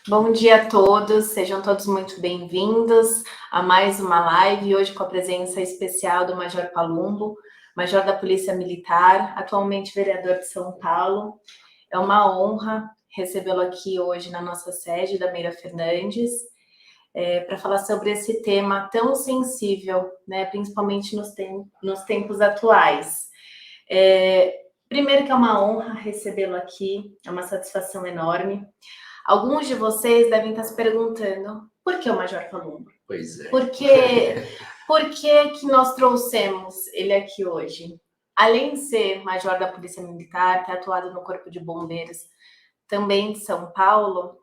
Bom dia a todos, sejam todos muito bem-vindos a mais uma live, hoje com a presença especial do Major Palumbo, Major da Polícia Militar, atualmente vereador de São Paulo. É uma honra recebê-lo aqui hoje na nossa sede da Meira Fernandes, para falar sobre esse tema tão sensível, né, principalmente nos tempos atuais. Primeiro que é uma honra recebê-lo aqui, é uma satisfação enorme. Alguns de vocês devem estar se perguntando, por que o Major Palumbo? Pois é. Por que nós trouxemos ele aqui hoje? Além de ser Major da Polícia Militar, ter atuado no Corpo de Bombeiros, também de São Paulo,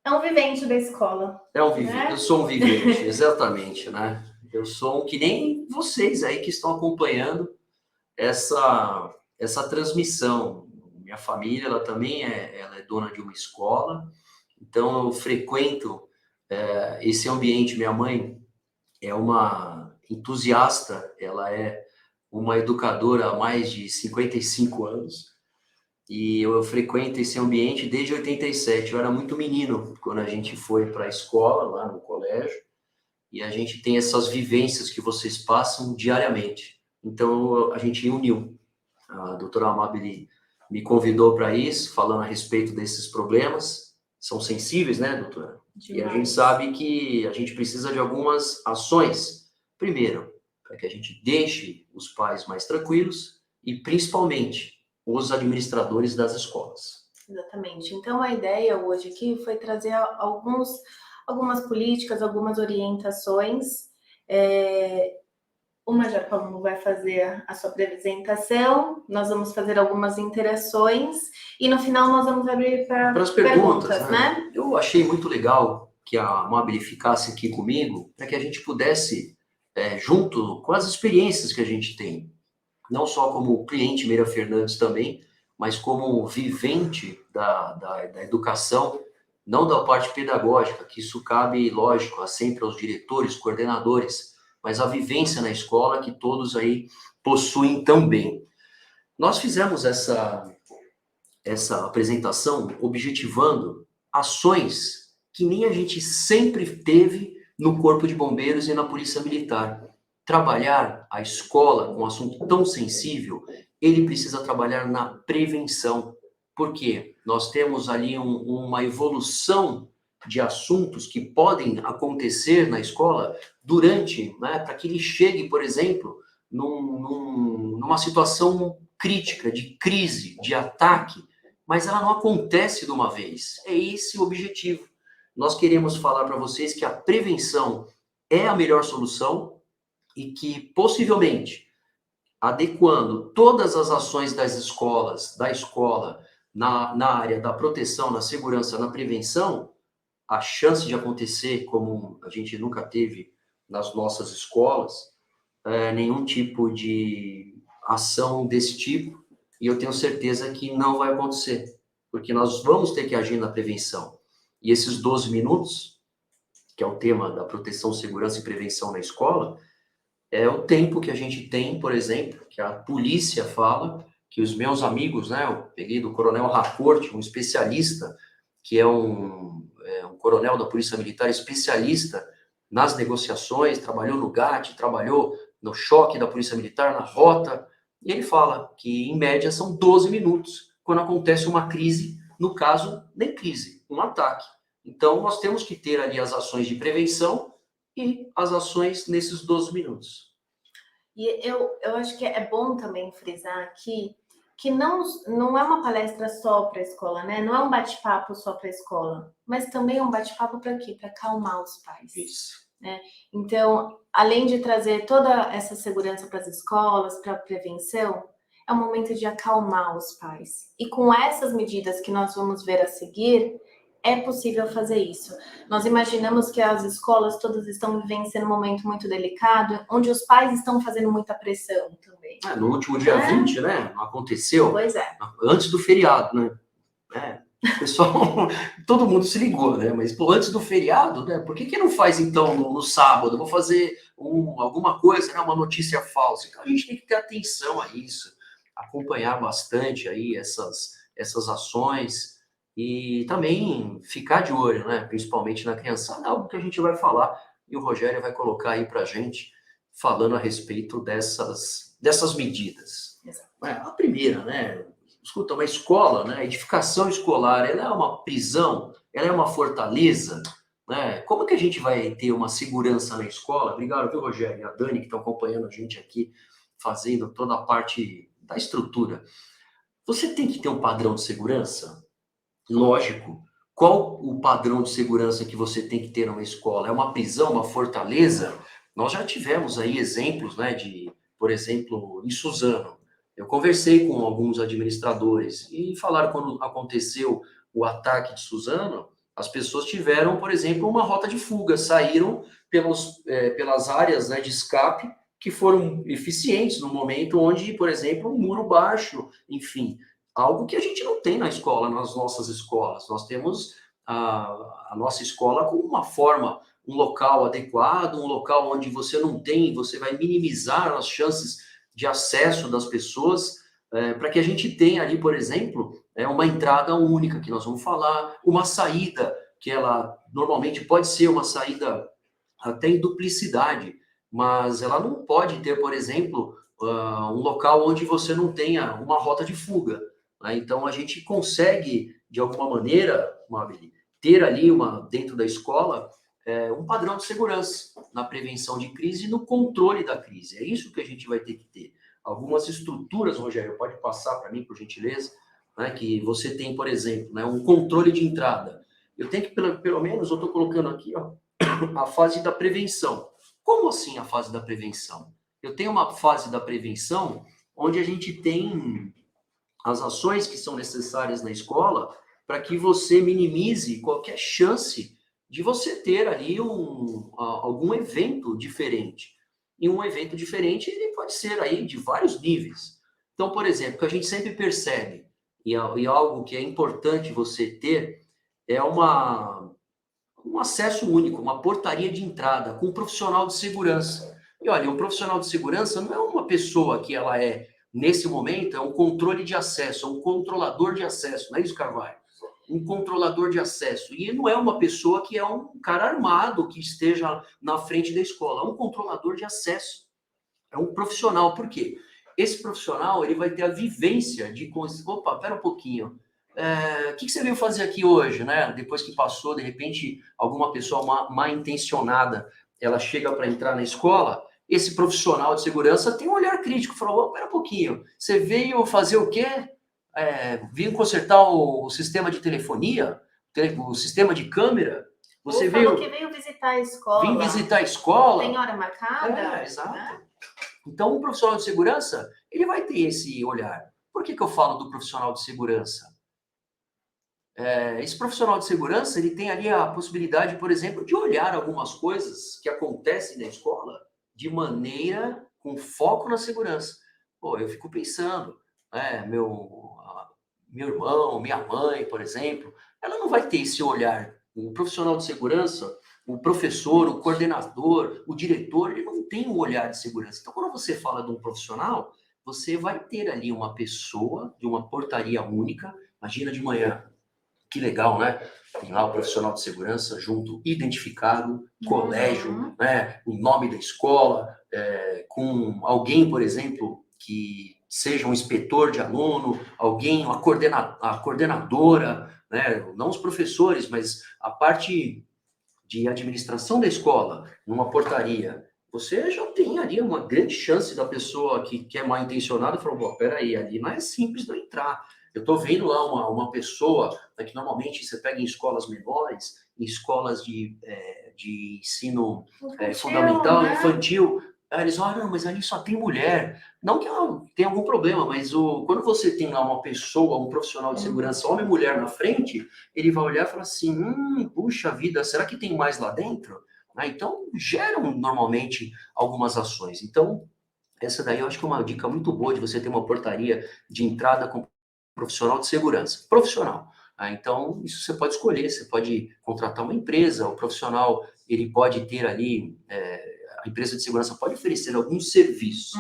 é um vivente da escola. Né? Eu sou um vivente, exatamente, né? Eu sou um que nem vocês aí que estão acompanhando essa transmissão. Minha família, ela também ela é dona de uma escola, então eu frequento esse ambiente. Minha mãe é uma entusiasta, ela é uma educadora há mais de 55 anos, e eu frequento esse ambiente desde 87. Eu era muito menino quando a gente foi para a escola, lá no colégio, e a gente tem essas vivências que vocês passam diariamente. Então, a gente uniu. A doutora Amabile me convidou para isso, falando a respeito desses problemas. São sensíveis, né, doutora? Demais. E a gente sabe que a gente precisa de algumas ações. Primeiro, para que a gente deixe os pais mais tranquilos e, principalmente, os administradores das escolas. Exatamente. Então, a ideia hoje aqui foi trazer algumas políticas, algumas orientações. O Major Palumbo vai fazer a sua apresentação, nós vamos fazer algumas interações e no final nós vamos abrir para as perguntas, né? Eu achei muito legal que a Amabile ficasse aqui comigo, para que a gente pudesse, junto com as experiências que a gente tem, não só como cliente Meira Fernandes também, mas como vivente da educação, não da parte pedagógica, que isso cabe, lógico, sempre aos diretores, coordenadores, mas a vivência na escola que todos aí possuem também. Nós fizemos essa apresentação objetivando ações que nem a gente sempre teve no Corpo de Bombeiros e na Polícia Militar. Trabalhar a escola com um assunto tão sensível, ele precisa trabalhar na prevenção. Por quê? Nós temos ali uma evolução de assuntos que podem acontecer na escola durante, né, para que ele chegue, por exemplo, numa situação crítica, de crise, de ataque, mas ela não acontece de uma vez. É esse o objetivo. Nós queremos falar para vocês que a prevenção é a melhor solução e que, possivelmente, adequando todas as ações da escola, na área da proteção, na segurança, na prevenção, a chance de acontecer, como a gente nunca teve nas nossas escolas, nenhum tipo de ação desse tipo, e eu tenho certeza que não vai acontecer, porque nós vamos ter que agir na prevenção. E esses 12 minutos, que é o tema da proteção, segurança e prevenção na escola, é o tempo que a gente tem, por exemplo, que a polícia fala, que os meus amigos, né, eu peguei do Coronel Racorte, um especialista, que é um coronel da Polícia Militar, especialista nas negociações, trabalhou no GAT, trabalhou no choque da Polícia Militar, na rota, e ele fala que, em média, são 12 minutos quando acontece uma crise, no caso, nem crise, um ataque. Então, nós temos que ter ali as ações de prevenção e as ações nesses 12 minutos. E eu acho que é bom também frisar aqui que não é uma palestra só para a escola, né? Não é um bate-papo só para a escola, mas também é um bate-papo para quê? Para acalmar os pais. Isso. Né? Então, além de trazer toda essa segurança para as escolas, para a prevenção, é um momento de acalmar os pais. E com essas medidas que nós vamos ver a seguir, é possível fazer isso. Nós imaginamos que as escolas todas estão vivenciando um momento muito delicado, onde os pais estão fazendo muita pressão também. No último dia 20, né? Não aconteceu? Pois é. Antes do feriado, né? Pessoal, todo mundo se ligou, né? Mas antes do feriado, né? Por que não faz então no sábado? Vou fazer alguma coisa, né? Uma notícia falsa. Então a gente tem que ter atenção a isso, acompanhar bastante aí essas ações. e também ficar de olho, né? Principalmente na criançada, algo que a gente vai falar e o Rogério vai colocar aí para a gente, falando a respeito dessas medidas. Exato. A primeira, né? Escuta, uma escola, né? A edificação escolar, ela é uma prisão, ela é uma fortaleza, né? Como que a gente vai ter uma segurança na escola? Obrigado, viu, Rogério? E a Dani, que estão acompanhando a gente aqui, fazendo toda a parte da estrutura. Você tem que ter um padrão de segurança? Lógico. Qual o padrão de segurança que você tem que ter numa escola? É uma prisão, uma fortaleza? Nós já tivemos aí exemplos, né, por exemplo, em Suzano. Eu conversei com alguns administradores e falaram quando aconteceu o ataque de Suzano, as pessoas tiveram, por exemplo, uma rota de fuga, saíram pelas áreas, né, de escape que foram eficientes no momento onde, por exemplo, um muro baixo, enfim, algo que a gente não tem na escola, nas nossas escolas. Nós temos a nossa escola com uma forma, um local adequado, um local onde você não tem, você vai minimizar as chances de acesso das pessoas, para que a gente tenha ali, por exemplo, uma entrada única, que nós vamos falar, uma saída, que ela normalmente pode ser uma saída até em duplicidade, mas ela não pode ter, por exemplo, um local onde você não tenha uma rota de fuga. Né? Então, a gente consegue, de alguma maneira, Mabel, ter ali, dentro da escola, um padrão de segurança na prevenção de crise e no controle da crise. É isso que a gente vai ter que ter. Algumas estruturas, Rogério, pode passar para mim, por gentileza, né, que você tem, por exemplo, né, um controle de entrada. Eu tenho que, pelo menos, eu estou colocando aqui, ó, a fase da prevenção. Como assim a fase da prevenção? Eu tenho uma fase da prevenção onde a gente tem as ações que são necessárias na escola para que você minimize qualquer chance de você ter ali algum evento diferente. E um evento diferente ele pode ser aí de vários níveis. Então, por exemplo, o que a gente sempre percebe, e algo que é importante você ter, é um acesso único, uma portaria de entrada com um profissional de segurança. E olha, um profissional de segurança não é uma pessoa que ela nesse momento, é um controle de acesso, é um controlador de acesso, não é isso, Carvalho? Um controlador de acesso. E não é uma pessoa que é um cara armado que esteja na frente da escola, é um controlador de acesso. É um profissional. Por quê? Esse profissional ele vai ter a vivência de... Opa, pera um pouquinho. O que você veio fazer aqui hoje, né? Depois que passou, de repente, alguma pessoa mal intencionada, ela chega para entrar na escola, esse profissional de segurança tem um olhar crítico, falou, pera um pouquinho, você veio fazer o quê? Veio consertar o sistema de telefonia, o sistema de câmera? Você falou que veio visitar a escola. Vim visitar a escola. Tem hora marcada? Exato. Né? Então, o profissional de segurança, ele vai ter esse olhar. Por que eu falo do profissional de segurança? Esse profissional de segurança, ele tem ali a possibilidade, por exemplo, de olhar algumas coisas que acontecem na escola de maneira com foco na segurança. Pô, eu fico pensando, meu irmão, minha mãe, por exemplo, ela não vai ter esse olhar. O profissional de segurança, o professor, o coordenador, o diretor, ele não tem um olhar de segurança. Então, quando você fala de um profissional, você vai ter ali uma pessoa de uma portaria única. Imagina de manhã, que legal, né? Tem lá o profissional de segurança junto, identificado, colégio, né? O nome da escola, com alguém, por exemplo, que seja um inspetor de aluno, alguém, a coordenadora, né? Não os professores, mas a parte de administração da escola, numa portaria, você já tem ali uma grande chance da pessoa que é mal intencionada falar, bom, peraí, ali não é simples de eu entrar. Eu estou vendo lá uma pessoa, né, que normalmente você pega em escolas menores, em escolas de ensino fundamental, né? Infantil, aí eles olham, mas ali só tem mulher. Não que tenha algum problema, mas quando você tem lá uma pessoa, um profissional de segurança, homem e mulher na frente, ele vai olhar e falar assim, puxa vida, será que tem mais lá dentro? Então, geram normalmente algumas ações. Então, essa daí eu acho que é uma dica muito boa de você ter uma portaria de entrada com profissional de segurança. Profissional. Então, isso você pode escolher, você pode contratar uma empresa, o profissional, ele pode ter ali, a empresa de segurança pode oferecer alguns serviços,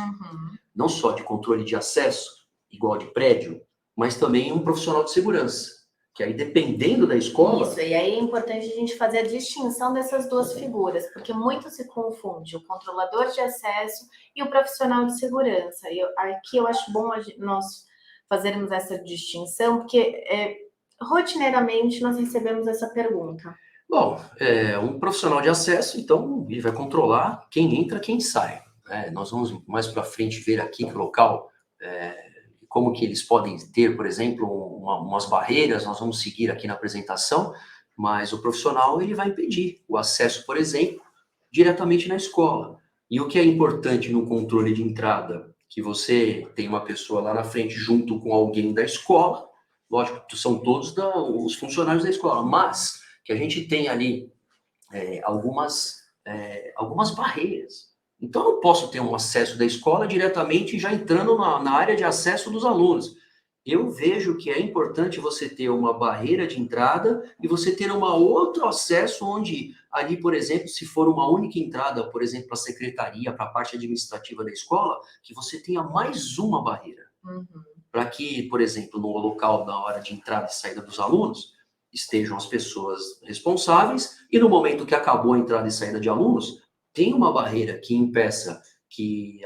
não só de controle de acesso, igual de prédio, mas também um profissional de segurança. Que aí, dependendo da escola... Isso, e aí é importante a gente fazer a distinção dessas duas figuras, porque muito se confunde o controlador de acesso e o profissional de segurança. Aqui eu acho bom nós fazermos essa distinção, porque rotineiramente nós recebemos essa pergunta. Bom, um profissional de acesso, então, ele vai controlar quem entra, quem sai, né? Nós vamos mais para frente ver aqui que o local, como que eles podem ter, por exemplo, umas barreiras, nós vamos seguir aqui na apresentação, mas o profissional, ele vai impedir o acesso, por exemplo, diretamente na escola. E o que é importante no controle de entrada, que você tem uma pessoa lá na frente junto com alguém da escola, lógico, são todos os funcionários da escola, mas que a gente tem ali algumas barreiras. Então, eu não posso ter um acesso da escola diretamente já entrando na área de acesso dos alunos. Eu vejo que é importante você ter uma barreira de entrada e você ter um outro acesso onde, ali, por exemplo, se for uma única entrada, por exemplo, para a secretaria, para a parte administrativa da escola, que você tenha mais uma barreira. Uhum. Para que, por exemplo, no local da hora de entrada e saída dos alunos, estejam as pessoas responsáveis e no momento que acabou a entrada e saída de alunos, tem uma barreira que impeça que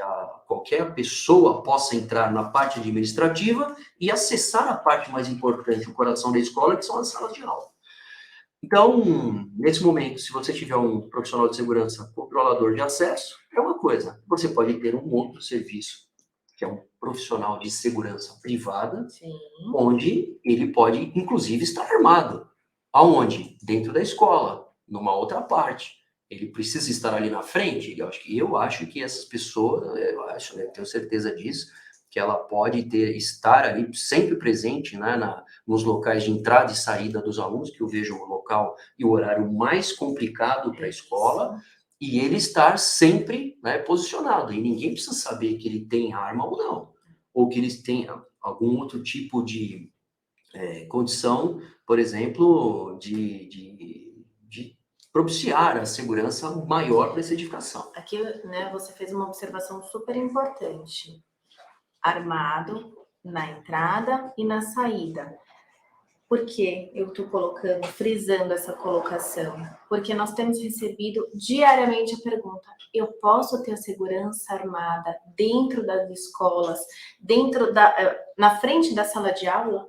qualquer pessoa possa entrar na parte administrativa e acessar a parte mais importante, o coração da escola, que são as salas de aula. Então, nesse momento, se você tiver um profissional de segurança controlador de acesso, é uma coisa. Você pode ter um outro serviço, que é um profissional de segurança privada, Sim. onde ele pode, inclusive, estar armado. Aonde? Dentro da escola, numa outra parte. Ele precisa estar ali na frente? Eu acho que essas pessoas, eu tenho certeza disso, que ela pode estar ali sempre presente, né, nos locais de entrada e saída dos alunos, que eu vejo o local e o horário mais complicado para a escola, e ele estar sempre, né, posicionado. E ninguém precisa saber que ele tem arma ou não, ou que eles tenham algum outro tipo de condição, por exemplo, de propiciar a segurança maior para essa edificação. Aqui, né, você fez uma observação super importante. Armado na entrada e na saída. Por que eu estou frisando essa colocação? Porque nós temos recebido diariamente a pergunta: eu posso ter a segurança armada dentro das escolas, na frente da sala de aula?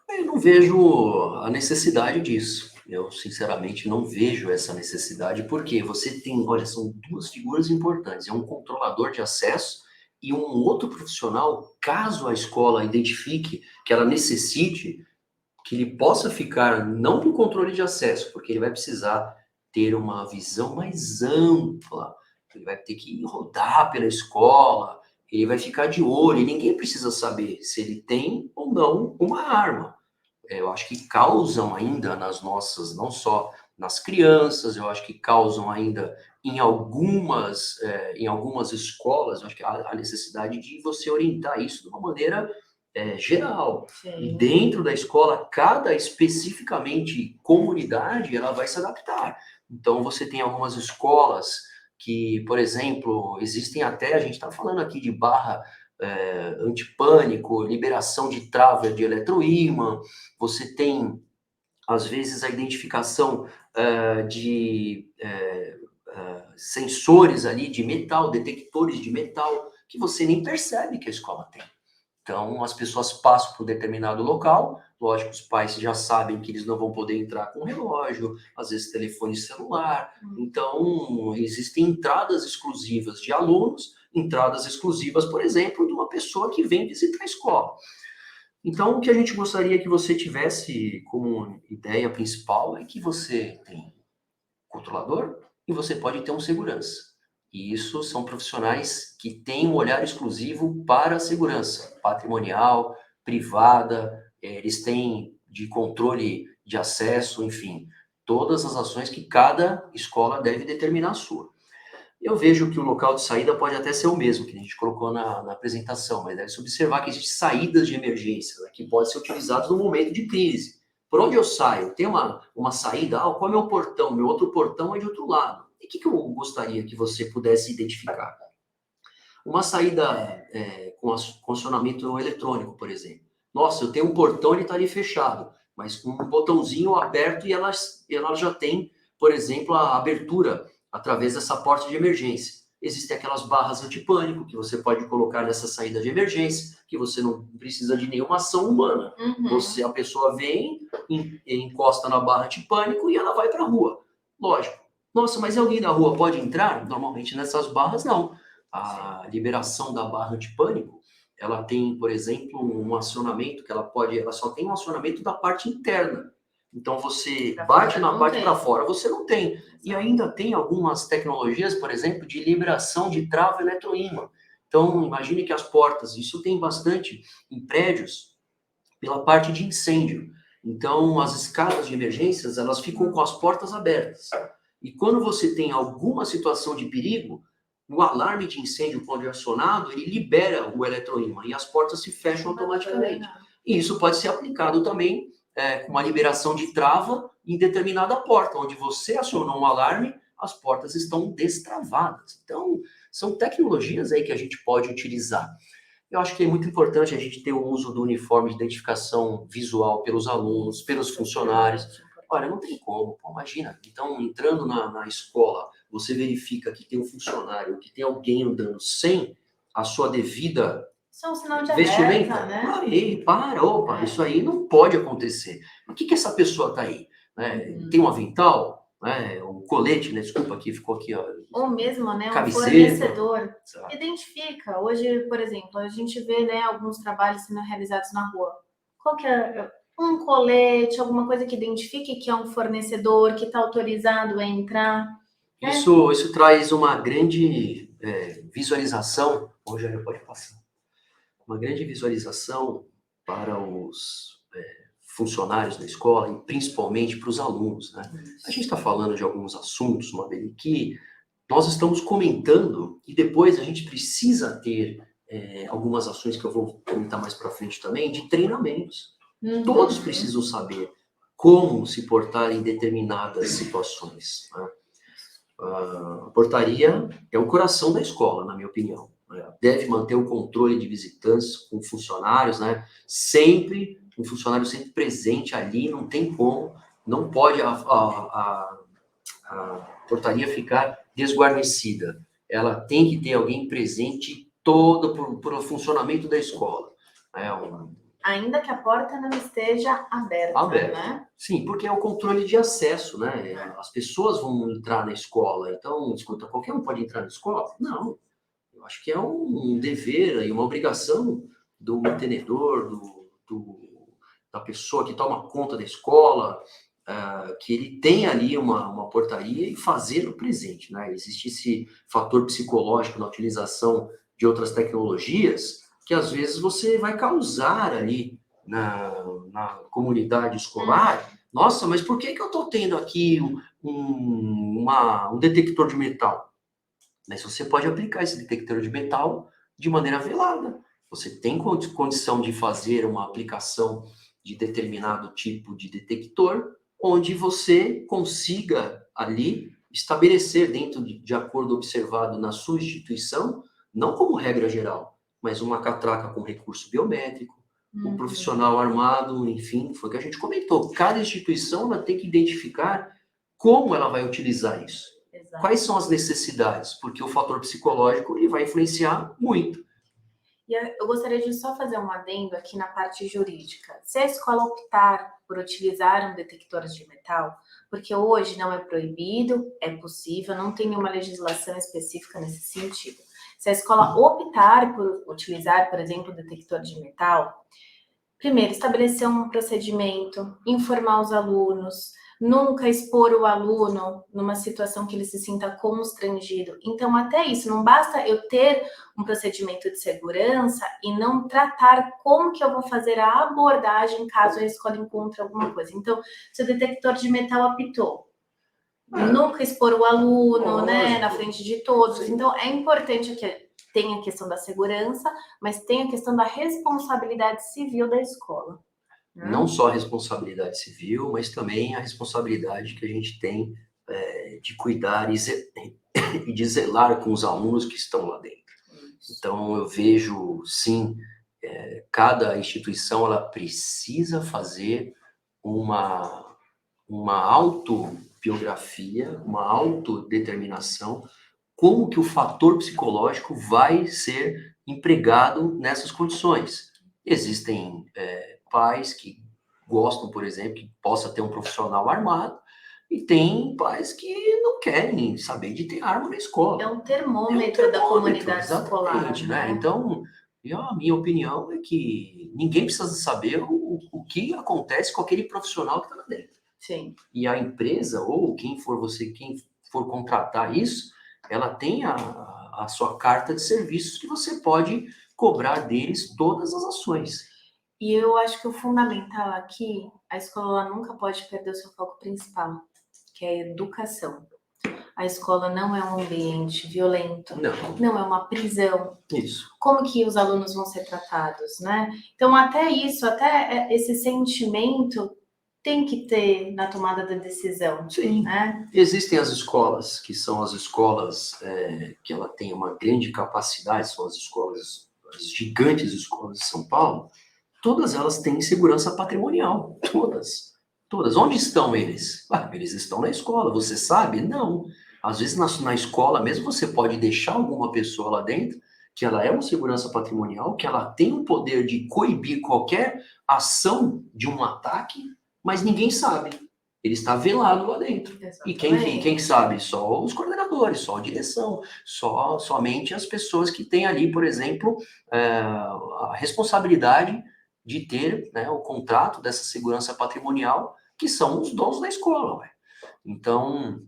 Eu não vejo a necessidade disso. Eu, sinceramente, não vejo essa necessidade, porque você tem, olha, são duas figuras importantes. É um controlador de acesso e um outro profissional, caso a escola identifique que ela necessite, que ele possa ficar não no controle de acesso, porque ele vai precisar ter uma visão mais ampla, ele vai ter que rodar pela escola, ele vai ficar de olho, e ninguém precisa saber se ele tem ou não uma arma. Eu acho que causam ainda nas nossas, não só nas crianças, eu acho que causam ainda em algumas escolas, eu acho que há a necessidade de você orientar isso de uma maneira geral. Sim. E dentro da escola, cada especificamente comunidade, ela vai se adaptar. Então, você tem algumas escolas que, por exemplo, existem até, a gente está falando aqui de barra antipânico, liberação de trava de eletroímã, você tem, às vezes, a identificação de sensores ali de metal, detectores de metal, que você nem percebe que a escola tem. Então, as pessoas passam por determinado local, lógico, os pais já sabem que eles não vão poder entrar com relógio, às vezes telefone celular. Então, existem entradas exclusivas de alunos, entradas exclusivas, por exemplo, de uma pessoa que vem visitar a escola. Então, o que a gente gostaria que você tivesse como ideia principal é que você tem controlador e você pode ter um segurança. E isso são profissionais que têm um olhar exclusivo para a segurança patrimonial, privada, eles têm de controle de acesso, enfim, todas as ações que cada escola deve determinar a sua. Eu vejo que o local de saída pode até ser o mesmo, que a gente colocou na apresentação, mas deve-se observar que existem saídas de emergência, né, que podem ser utilizadas no momento de crise. Por onde eu saio? Tem uma saída? Qual é o meu portão? Meu outro portão é de outro lado. E o que eu gostaria que você pudesse identificar? Uma saída com acionamento eletrônico, por exemplo. Nossa, eu tenho um portão e ele está ali fechado. mas com um botãozinho aberto e ela já tem, por exemplo, a abertura através dessa porta de emergência. Existem aquelas barras antipânico que você pode colocar nessa saída de emergência, que você não precisa de nenhuma ação humana. A pessoa vem, encosta na barra antipânico e ela vai para a rua. Lógico. Nossa, mas alguém da rua pode entrar? Normalmente nessas barras, não. A liberação da barra antipânico, ela tem, por exemplo, um acionamento que ela só tem um acionamento da parte interna. Então você bate na parte para fora, você não tem. E ainda tem algumas tecnologias, por exemplo, de liberação de trava eletroímã. Então imagine que as portas, isso tem bastante em prédios, pela parte de incêndio. Então as escadas de emergências, elas ficam com as portas abertas. E quando você tem alguma situação de perigo, o alarme de incêndio, quando é acionado, ele libera o eletroímã e as portas se fecham automaticamente. E isso pode ser aplicado também com uma liberação de trava em determinada porta, onde você acionou um alarme, as portas estão destravadas. Então, são tecnologias aí que a gente pode utilizar. Eu acho que é muito importante a gente ter o uso do uniforme de identificação visual pelos alunos, pelos funcionários. Olha, não tem como, pô, imagina. Então, entrando na escola, você verifica que tem um funcionário, que tem alguém andando sem a sua devida isso é um sinal de vestimenta. alerta, né? Aí, isso aí não pode acontecer. Por que essa pessoa está aí? Tem um avental? Um colete, né? Desculpa, aqui ficou aqui, ó. Ou mesmo, né, um Camiseta. fornecedor. Exato. Identifica. Hoje, por exemplo, a gente vê, né, alguns trabalhos sendo realizados na rua. Qual que é? Um colete, alguma coisa que identifique que é um fornecedor, que está autorizado a entrar. Isso traz uma grande visualização. Hoje já pode passar. Uma grande visualização para os funcionários da escola e principalmente para os alunos, né? A gente está falando de alguns assuntos, Mabel, que nós estamos comentando e depois a gente precisa ter algumas ações que eu vou comentar mais para frente também, de treinamentos. Todos precisam saber como se portar em determinadas situações, né? A portaria é o coração da escola, na minha opinião. Deve manter o controle de visitantes com funcionários, né? Sempre, um funcionário sempre presente ali, não tem como, não pode a portaria ficar desguarnecida. Ela tem que ter alguém presente todo para o funcionamento da escola. Ainda que a porta não esteja aberta, né? Sim, porque é o controle de acesso, né? As pessoas vão entrar na escola, então, escuta, qualquer um pode entrar na escola? Não. Eu acho que é um dever e uma obrigação do mantenedor, da pessoa que toma conta da escola, que ele tenha ali uma portaria e fazer no presente, né? Existe esse fator psicológico na utilização de outras tecnologias que às vezes você vai causar ali na comunidade escolar. Nossa, mas por que eu estou tendo aqui um detector de metal? Mas você pode aplicar esse detector de metal de maneira velada. Você tem condição de fazer uma aplicação de determinado tipo de detector, onde você consiga ali estabelecer dentro de acordo observado na sua instituição, não como regra geral, mas uma catraca com recurso biométrico, um profissional armado, enfim, foi o que a gente comentou. Cada instituição ela tem que identificar como ela vai utilizar isso. Exato. Quais são as necessidades? Porque o fator psicológico ele vai influenciar muito. E eu gostaria de só fazer um adendo aqui na parte jurídica. Se a escola optar por utilizar um detector de metal, porque hoje não é proibido, é possível, não tem nenhuma legislação específica nesse sentido. Se a escola optar por utilizar, por exemplo, o detector de metal, primeiro, estabelecer um procedimento, informar os alunos, nunca expor o aluno numa situação que ele se sinta constrangido. Então, até isso, não basta eu ter um procedimento de segurança e não tratar como que eu vou fazer a abordagem caso a escola encontre alguma coisa. Então, se o detector de metal apitou, nunca expor o aluno, né, na frente de todos. Então, é importante que tem a questão da segurança, mas tem a questão da responsabilidade civil da escola. Não só a responsabilidade civil, mas também a responsabilidade que a gente tem de cuidar e de zelar com os alunos que estão lá dentro. Então, eu vejo, sim, cada instituição ela precisa fazer uma autobiografia, uma autodeterminação, como que o fator psicológico vai ser empregado nessas condições. Existem pais que gostam, por exemplo, que possa ter um profissional armado, e tem pais que não querem saber de ter arma na escola. É um termômetro da comunidade escolar, né? Então, a minha opinião é que ninguém precisa saber o que acontece com aquele profissional que está lá dentro. Sim. E a empresa, ou quem for contratar isso, ela tem a sua carta de serviços que você pode cobrar deles todas as ações. E eu acho que o fundamental aqui, a escola nunca pode perder o seu foco principal, que é a educação. A escola não é um ambiente violento, não é uma prisão. Isso. Como que os alunos vão ser tratados, né? Então, até isso, até esse sentimento tem que ter na tomada da decisão. Sim. Né? Existem as escolas, que são as escolas que ela tem uma grande capacidade, são as escolas, as gigantes escolas de São Paulo, todas elas têm segurança patrimonial, todas. Onde estão eles? Eles estão na escola, você sabe? Não. Às vezes na escola mesmo você pode deixar alguma pessoa lá dentro, que ela é uma segurança patrimonial, que ela tem o poder de coibir qualquer ação de um ataque, mas ninguém sabe. Ele está velado lá dentro. Exatamente. E quem sabe? Só os coordenadores, só a direção, somente as pessoas que têm ali, por exemplo, a responsabilidade de ter, né, o contrato dessa segurança patrimonial, que são os donos da escola. Ué. Então,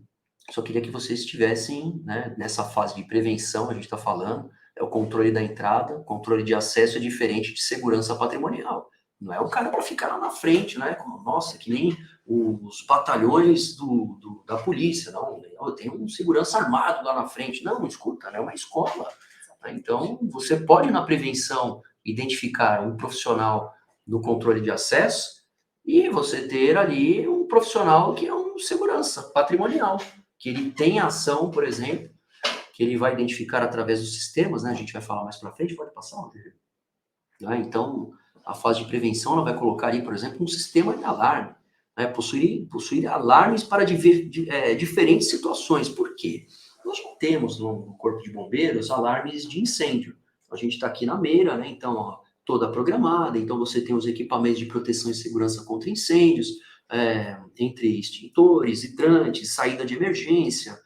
só queria que vocês estivessem, né, nessa fase de prevenção, a gente está falando, é o controle da entrada, controle de acesso é diferente de segurança patrimonial. Não é o cara para ficar lá na frente, né? Nossa, que nem os batalhões da polícia, não. Eu tenho um segurança armado lá na frente. Não, escuta, é uma escola. Então, você pode, na prevenção, identificar um profissional no controle de acesso e você ter ali um profissional que é um segurança patrimonial, que ele tem ação, por exemplo, que ele vai identificar através dos sistemas, né? A gente vai falar mais para frente, pode passar, Rodrigo. Então, a fase de prevenção, ela vai colocar ali, por exemplo, um sistema de alarme, né? possuir alarmes para diferentes situações. Por quê? Nós já temos no Corpo de Bombeiros alarmes de incêndio. A gente está aqui na Meira, né? Então, toda programada. Então, você tem os equipamentos de proteção e segurança contra incêndios, entre extintores, hidrantes, saída de emergência,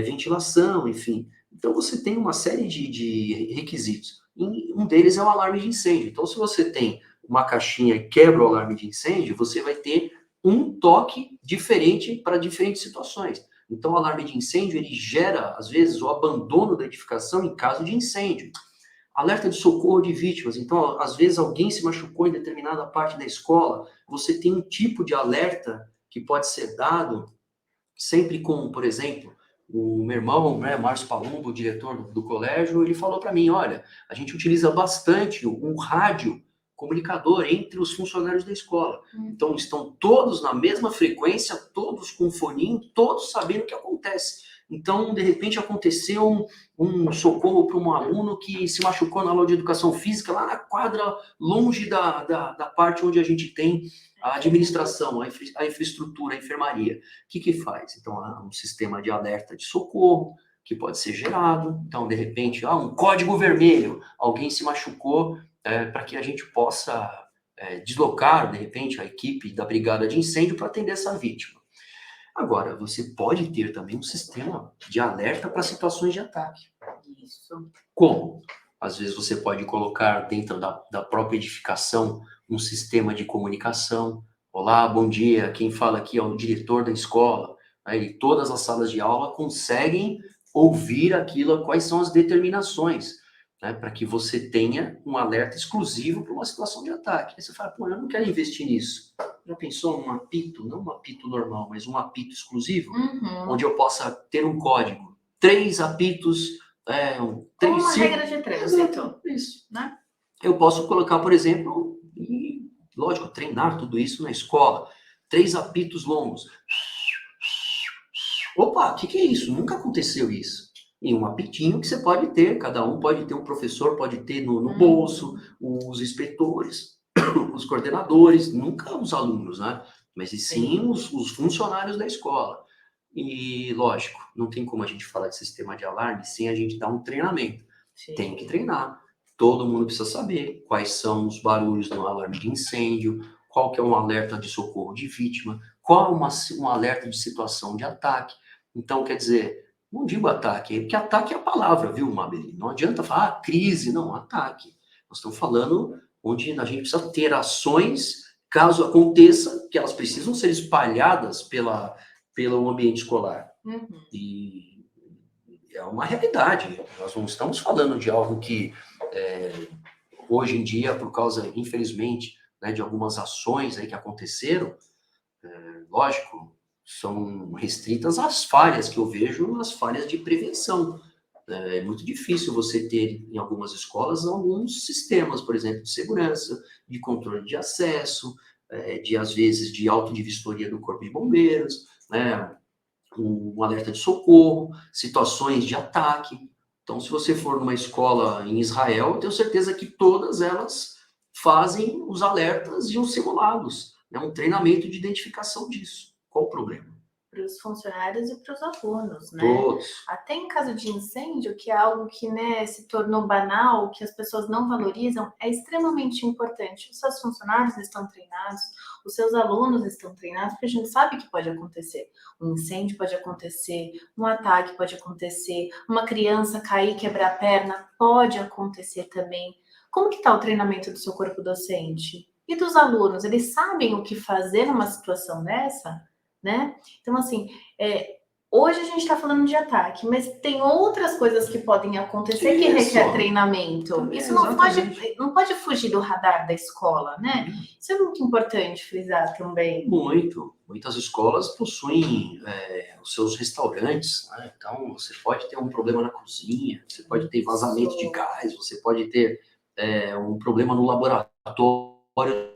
ventilação, enfim. Então, você tem uma série de requisitos. E um deles é o alarme de incêndio. Então, se você tem uma caixinha e quebra o alarme de incêndio, você vai ter um toque diferente para diferentes situações. Então, o alarme de incêndio, ele gera, às vezes, o abandono da edificação em caso de incêndio. Alerta de socorro de vítimas. Então, às vezes, alguém se machucou em determinada parte da escola. Você tem um tipo de alerta que pode ser dado sempre com, por exemplo, o meu irmão, né, Márcio Palumbo, o diretor do colégio, ele falou para mim, olha, a gente utiliza bastante um rádio comunicador entre os funcionários da escola. Então, estão todos na mesma frequência, todos com foninho, todos sabendo o que acontece. Então, de repente, aconteceu um socorro para um aluno que se machucou na aula de educação física, lá na quadra, longe da parte onde a gente tem a administração, a infraestrutura, a enfermaria. O que faz? Então, há um sistema de alerta de socorro que pode ser gerado. Então, de repente, um código vermelho, alguém se machucou, para que a gente possa deslocar, de repente, a equipe da brigada de incêndio para atender essa vítima. Agora, você pode ter também um sistema de alerta para situações de ataque. Isso. Como? Às vezes você pode colocar dentro da própria edificação um sistema de comunicação. Olá, bom dia, quem fala aqui é o diretor da escola. E todas as salas de aula conseguem ouvir aquilo, quais são as determinações, né, para que você tenha um alerta exclusivo para uma situação de ataque. Aí você fala, pô, eu não quero investir nisso. Já pensou num apito, não um apito normal, mas um apito exclusivo, onde eu possa ter um código, 3 apitos, uma regra de trânsito. Isso, né? Eu posso colocar, por exemplo, e, lógico, treinar tudo isso na escola, 3 apitos longos. Opa, o que é isso? Nunca aconteceu isso. E um apitinho que você pode ter, cada um pode ter, um professor pode ter no bolso, os inspetores, os coordenadores, nunca os alunos, né? mas e sim os funcionários da escola. E, lógico, não tem como a gente falar de sistema de alarme sem a gente dar um treinamento. Sim. Tem que treinar. Todo mundo precisa saber quais são os barulhos do alarme de incêndio, qual que é um alerta de socorro de vítima, qual é um alerta de situação de ataque. Então, quer dizer, não digo ataque, porque ataque é a palavra, viu, Mabel? Não adianta falar crise, não, ataque. Nós estamos falando onde a gente precisa ter ações, caso aconteça, que elas precisam ser espalhadas pelo ambiente escolar. E é uma realidade. Nós não estamos falando de algo que, hoje em dia, por causa, infelizmente, né, de algumas ações aí que aconteceram, lógico, são restritas às falhas que eu vejo, as falhas de prevenção. É muito difícil você ter, em algumas escolas, alguns sistemas, por exemplo, de segurança, de controle de acesso, às vezes, de auto-de-vistoria do Corpo de Bombeiros, né? Um alerta de socorro, situações de ataque. Então, se você for numa escola em Israel, eu tenho certeza que todas elas fazem os alertas e os simulados, né? Um treinamento de identificação disso. Qual o problema? Para os funcionários e para os alunos, né? Todos. Até em caso de incêndio, que é algo que, né, se tornou banal, que as pessoas não valorizam, é extremamente importante. Os seus funcionários estão treinados, os seus alunos estão treinados, porque a gente sabe que pode acontecer. Um incêndio pode acontecer, um ataque pode acontecer, uma criança cair, quebrar a perna, pode acontecer também. Como que está o treinamento do seu corpo docente? E dos alunos? Eles sabem o que fazer numa situação dessa? Né? Então, assim, hoje a gente está falando de ataque, mas tem outras coisas que podem acontecer que requer treinamento. Isso não pode fugir do radar da escola, né? Isso é muito importante frisar também. Muito. Muitas escolas possuem os seus restaurantes, né? Então, você pode ter um problema na cozinha, você pode ter vazamento de gás, você pode ter um problema no laboratório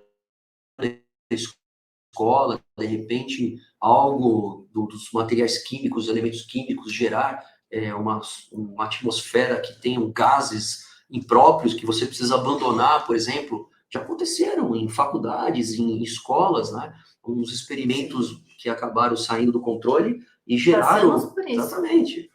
da escola, de repente, algo dos materiais químicos, elementos químicos, gerar uma atmosfera que tenha gases impróprios que você precisa abandonar, por exemplo. Já aconteceram em faculdades, em escolas, né? Uns experimentos que acabaram saindo do controle e geraram... Passamos por isso. Exatamente.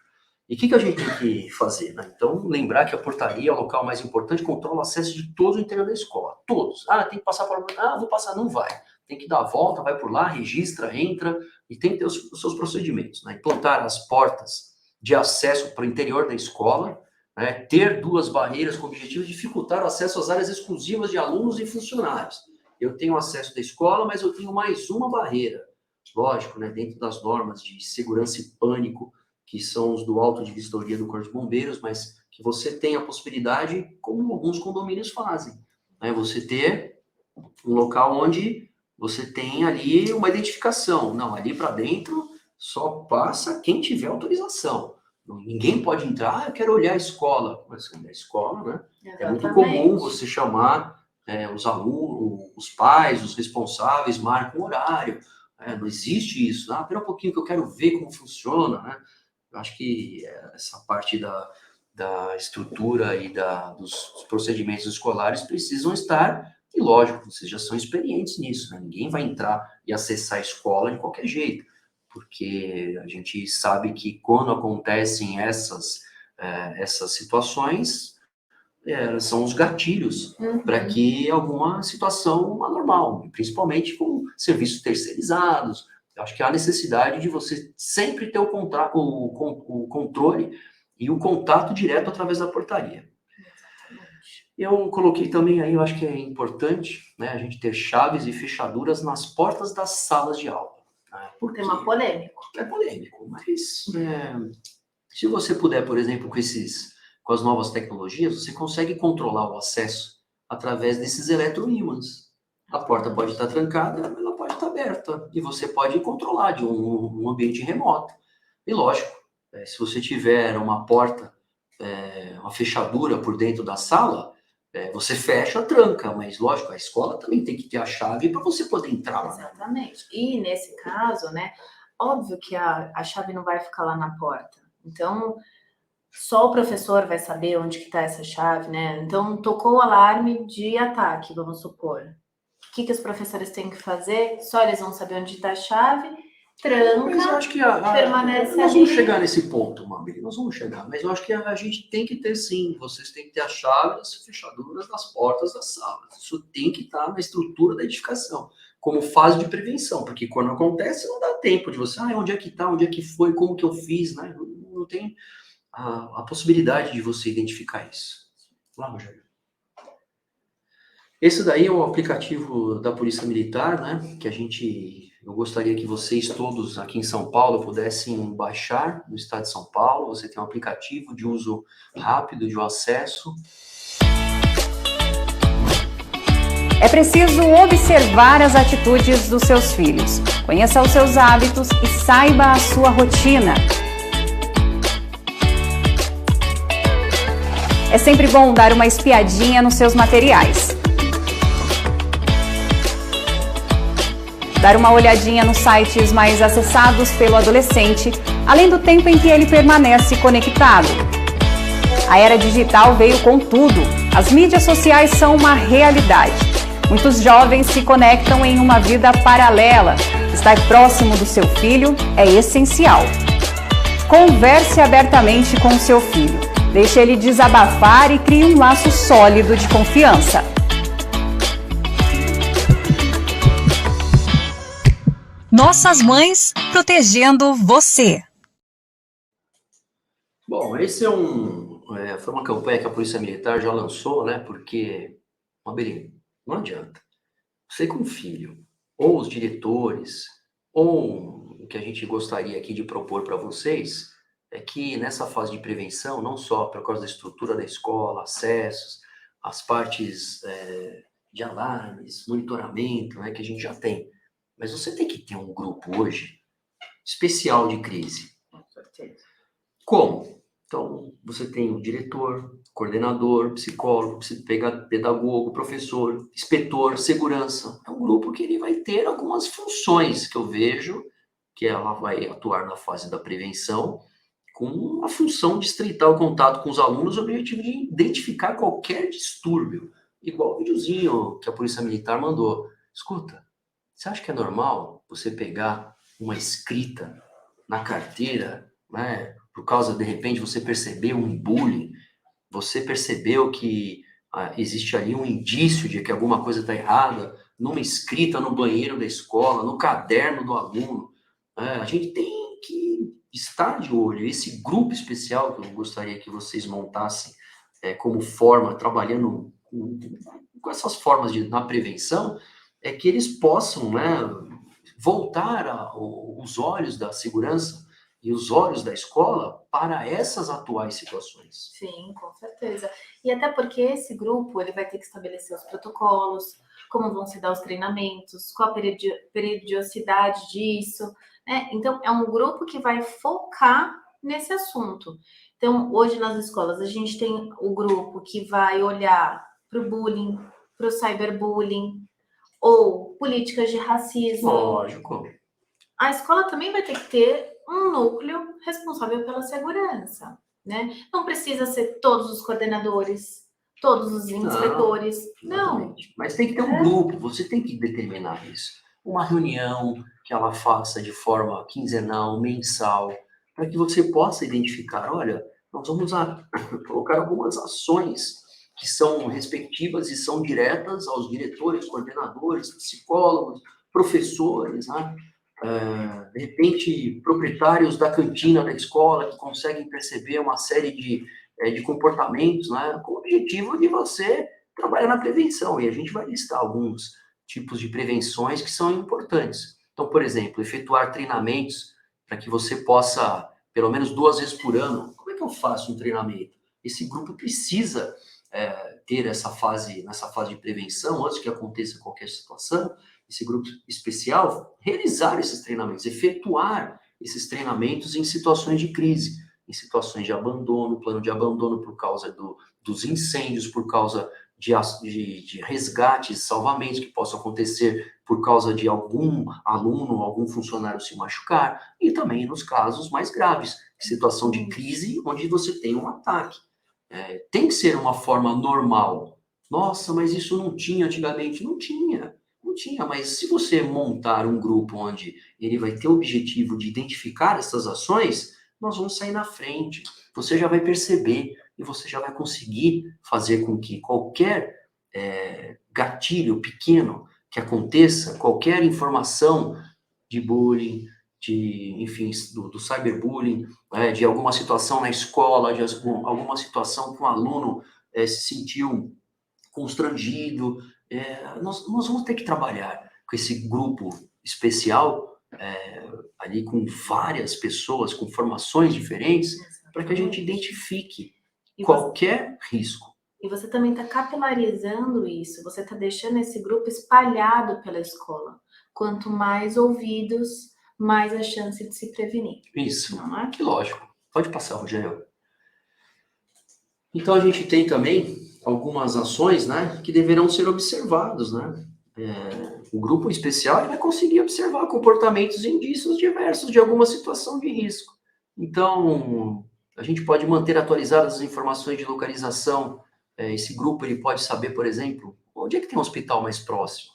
E o que a gente tem que fazer? Né? Então, lembrar que a portaria é o local mais importante, controla o acesso de todos o interior da escola. Todos. Ah, tem que passar por... Ah, vou passar. Não vai. Tem que dar a volta, vai por lá, registra, entra, e tem que ter os seus procedimentos. Né? Implantar as portas de acesso para o interior da escola, né? Ter 2 barreiras com o objetivo de dificultar o acesso às áreas exclusivas de alunos e funcionários. Eu tenho acesso da escola, mas eu tenho mais uma barreira. Lógico, né? Dentro das normas de segurança e pânico, que são os do auto de vistoria do Corpo de Bombeiros, mas que você tem a possibilidade, como alguns condomínios fazem, né? Você ter um local onde você tem ali uma identificação. Não, ali para dentro só passa quem tiver autorização. Ninguém pode entrar, eu quero olhar a escola. Mas a escola, né? Exatamente. É muito comum você chamar os alunos, os pais, os responsáveis, marcam um horário. Não existe isso. Ah, espera um pouquinho que eu quero ver como funciona, né? Eu acho que essa parte da estrutura e dos procedimentos escolares precisam estar, e lógico, vocês já são experientes nisso, né? Ninguém vai entrar e acessar a escola de qualquer jeito, porque a gente sabe que quando acontecem essas situações, são os gatilhos para que alguma situação anormal, principalmente com serviços terceirizados. Eu acho que há necessidade de você sempre ter o controle e o contato direto através da portaria. Exatamente. Eu coloquei também aí, eu acho que é importante, né, a gente ter chaves e fechaduras nas portas das salas de aula. Né? Tema polêmico. É polêmico, mas se você puder, por exemplo, com as novas tecnologias, você consegue controlar o acesso através desses eletroímãs. A porta pode estar trancada, ela pode estar aberta, e você pode controlar de um ambiente remoto. E lógico, se você tiver uma porta, uma fechadura por dentro da sala, você fecha, tranca, mas lógico, a escola também tem que ter a chave para você poder entrar lá. Exatamente. E nesse caso, né, óbvio que a chave não vai ficar lá na porta. Então, só o professor vai saber onde que está essa chave, né? Então, tocou o alarme de ataque, vamos supor. que os professores têm que fazer? Só eles vão saber onde está a chave, tranca, mas eu acho que permanece nós ali. vamos chegar nesse ponto, Mabel, nós vamos chegar. Mas eu acho que a gente tem que ter, sim, vocês têm que ter a chave das fechaduras das portas das salas. Isso tem que estar na estrutura da edificação, como fase de prevenção, porque quando acontece não dá tempo de você, onde é que está, onde é que foi, como que eu fiz, né? Não tem a possibilidade de você identificar isso. Lá, Rogério. Esse daí é o aplicativo da Polícia Militar, né? Que eu gostaria que vocês todos aqui em São Paulo pudessem baixar no estado de São Paulo. Você tem um aplicativo de uso rápido, de acesso. É preciso observar as atitudes dos seus filhos. Conheça os seus hábitos e saiba a sua rotina. É sempre bom dar uma espiadinha nos seus materiais. Dar uma olhadinha nos sites mais acessados pelo adolescente, além do tempo em que ele permanece conectado. A era digital veio com tudo. As mídias sociais são uma realidade. Muitos jovens se conectam em uma vida paralela. Estar próximo do seu filho é essencial. Converse abertamente com o seu filho. Deixe ele desabafar e crie um laço sólido de confiança. Nossas mães protegendo você. Bom, esse foi uma campanha que a Polícia Militar já lançou, né? Porque, Mabel, não adianta. Você com filho, ou os diretores, ou o que a gente gostaria aqui de propor para vocês, é que nessa fase de prevenção, não só por causa da estrutura da escola, acessos, as partes de alarmes, monitoramento, né, que a gente já tem, mas você tem que ter um grupo hoje especial de crise. Como? Então, você tem o diretor, coordenador, psicólogo, pedagogo, professor, inspetor, segurança. É um grupo que ele vai ter algumas funções que eu vejo que ela vai atuar na fase da prevenção, com a função de estreitar o contato com os alunos, o objetivo de identificar qualquer distúrbio. Igual o videozinho que a Polícia Militar mandou. Escuta, você acha que é normal você pegar uma escrita na carteira, né? Por causa, de repente, você percebeu um bullying, você percebeu que existe ali um indício de que alguma coisa está errada, numa escrita no banheiro da escola, no caderno do aluno. A gente tem que estar de olho. Esse grupo especial que eu gostaria que vocês montassem como forma, trabalhando com essas formas na prevenção, é que eles possam, né, voltar os olhos da segurança e os olhos da escola para essas atuais situações. Sim, com certeza. E até porque esse grupo ele vai ter que estabelecer os protocolos, como vão se dar os treinamentos, qual a periodicidade disso, né? Então, é um grupo que vai focar nesse assunto. Então, hoje nas escolas, a gente tem o grupo que vai olhar para o bullying, para o cyberbullying, ou políticas de racismo. Lógico. A escola também vai ter que ter um núcleo responsável pela segurança, né? Não precisa ser todos os coordenadores, todos os inspetores, não. Mas tem que ter um grupo, você tem que determinar isso. Uma reunião que ela faça de forma quinzenal, mensal, para que você possa identificar, olha, nós vamos colocar algumas ações que são respectivas e são diretas aos diretores, coordenadores, psicólogos, professores, né? De repente, proprietários da cantina da escola que conseguem perceber uma série de comportamentos, né, com o objetivo de você trabalhar na prevenção. E a gente vai listar alguns tipos de prevenções que são importantes. Então, por exemplo, efetuar treinamentos para que você possa, pelo menos 2 vezes por ano. Como é que eu faço um treinamento? Esse grupo precisa ter nessa fase de prevenção, antes que aconteça qualquer situação, esse grupo especial, realizar esses treinamentos, efetuar esses treinamentos em situações de crise, em situações de abandono, plano de abandono por causa dos incêndios, por causa de resgates, salvamentos que possam acontecer por causa de algum aluno, algum funcionário se machucar, e também nos casos mais graves, situação de crise onde você tem um ataque. Tem que ser uma forma normal. Nossa, mas isso não tinha antigamente. Não Não tinha, mas se você montar um grupo onde ele vai ter o objetivo de identificar essas ações, nós vamos sair na frente. Você já vai perceber e você já vai conseguir fazer com que qualquer gatilho pequeno que aconteça, qualquer informação de bullying, enfim, do cyberbullying, de alguma situação na escola, de alguma situação que um aluno se sentiu constrangido, nós vamos ter que trabalhar com esse grupo especial, ali com várias pessoas, com formações diferentes, para que a gente identifique qualquer risco. E você também está capilarizando isso, você está deixando esse grupo espalhado pela escola. Quanto mais ouvidos, mais a chance de se prevenir. Isso, não é? Que lógico. Pode passar, Rogério. Então, a gente tem também algumas ações, né, que deverão ser observadas, né? O grupo especial ele vai conseguir observar comportamentos e indícios diversos de alguma situação de risco. Então, a gente pode manter atualizadas as informações de localização. Esse grupo ele pode saber, por exemplo, onde é que tem um hospital mais próximo.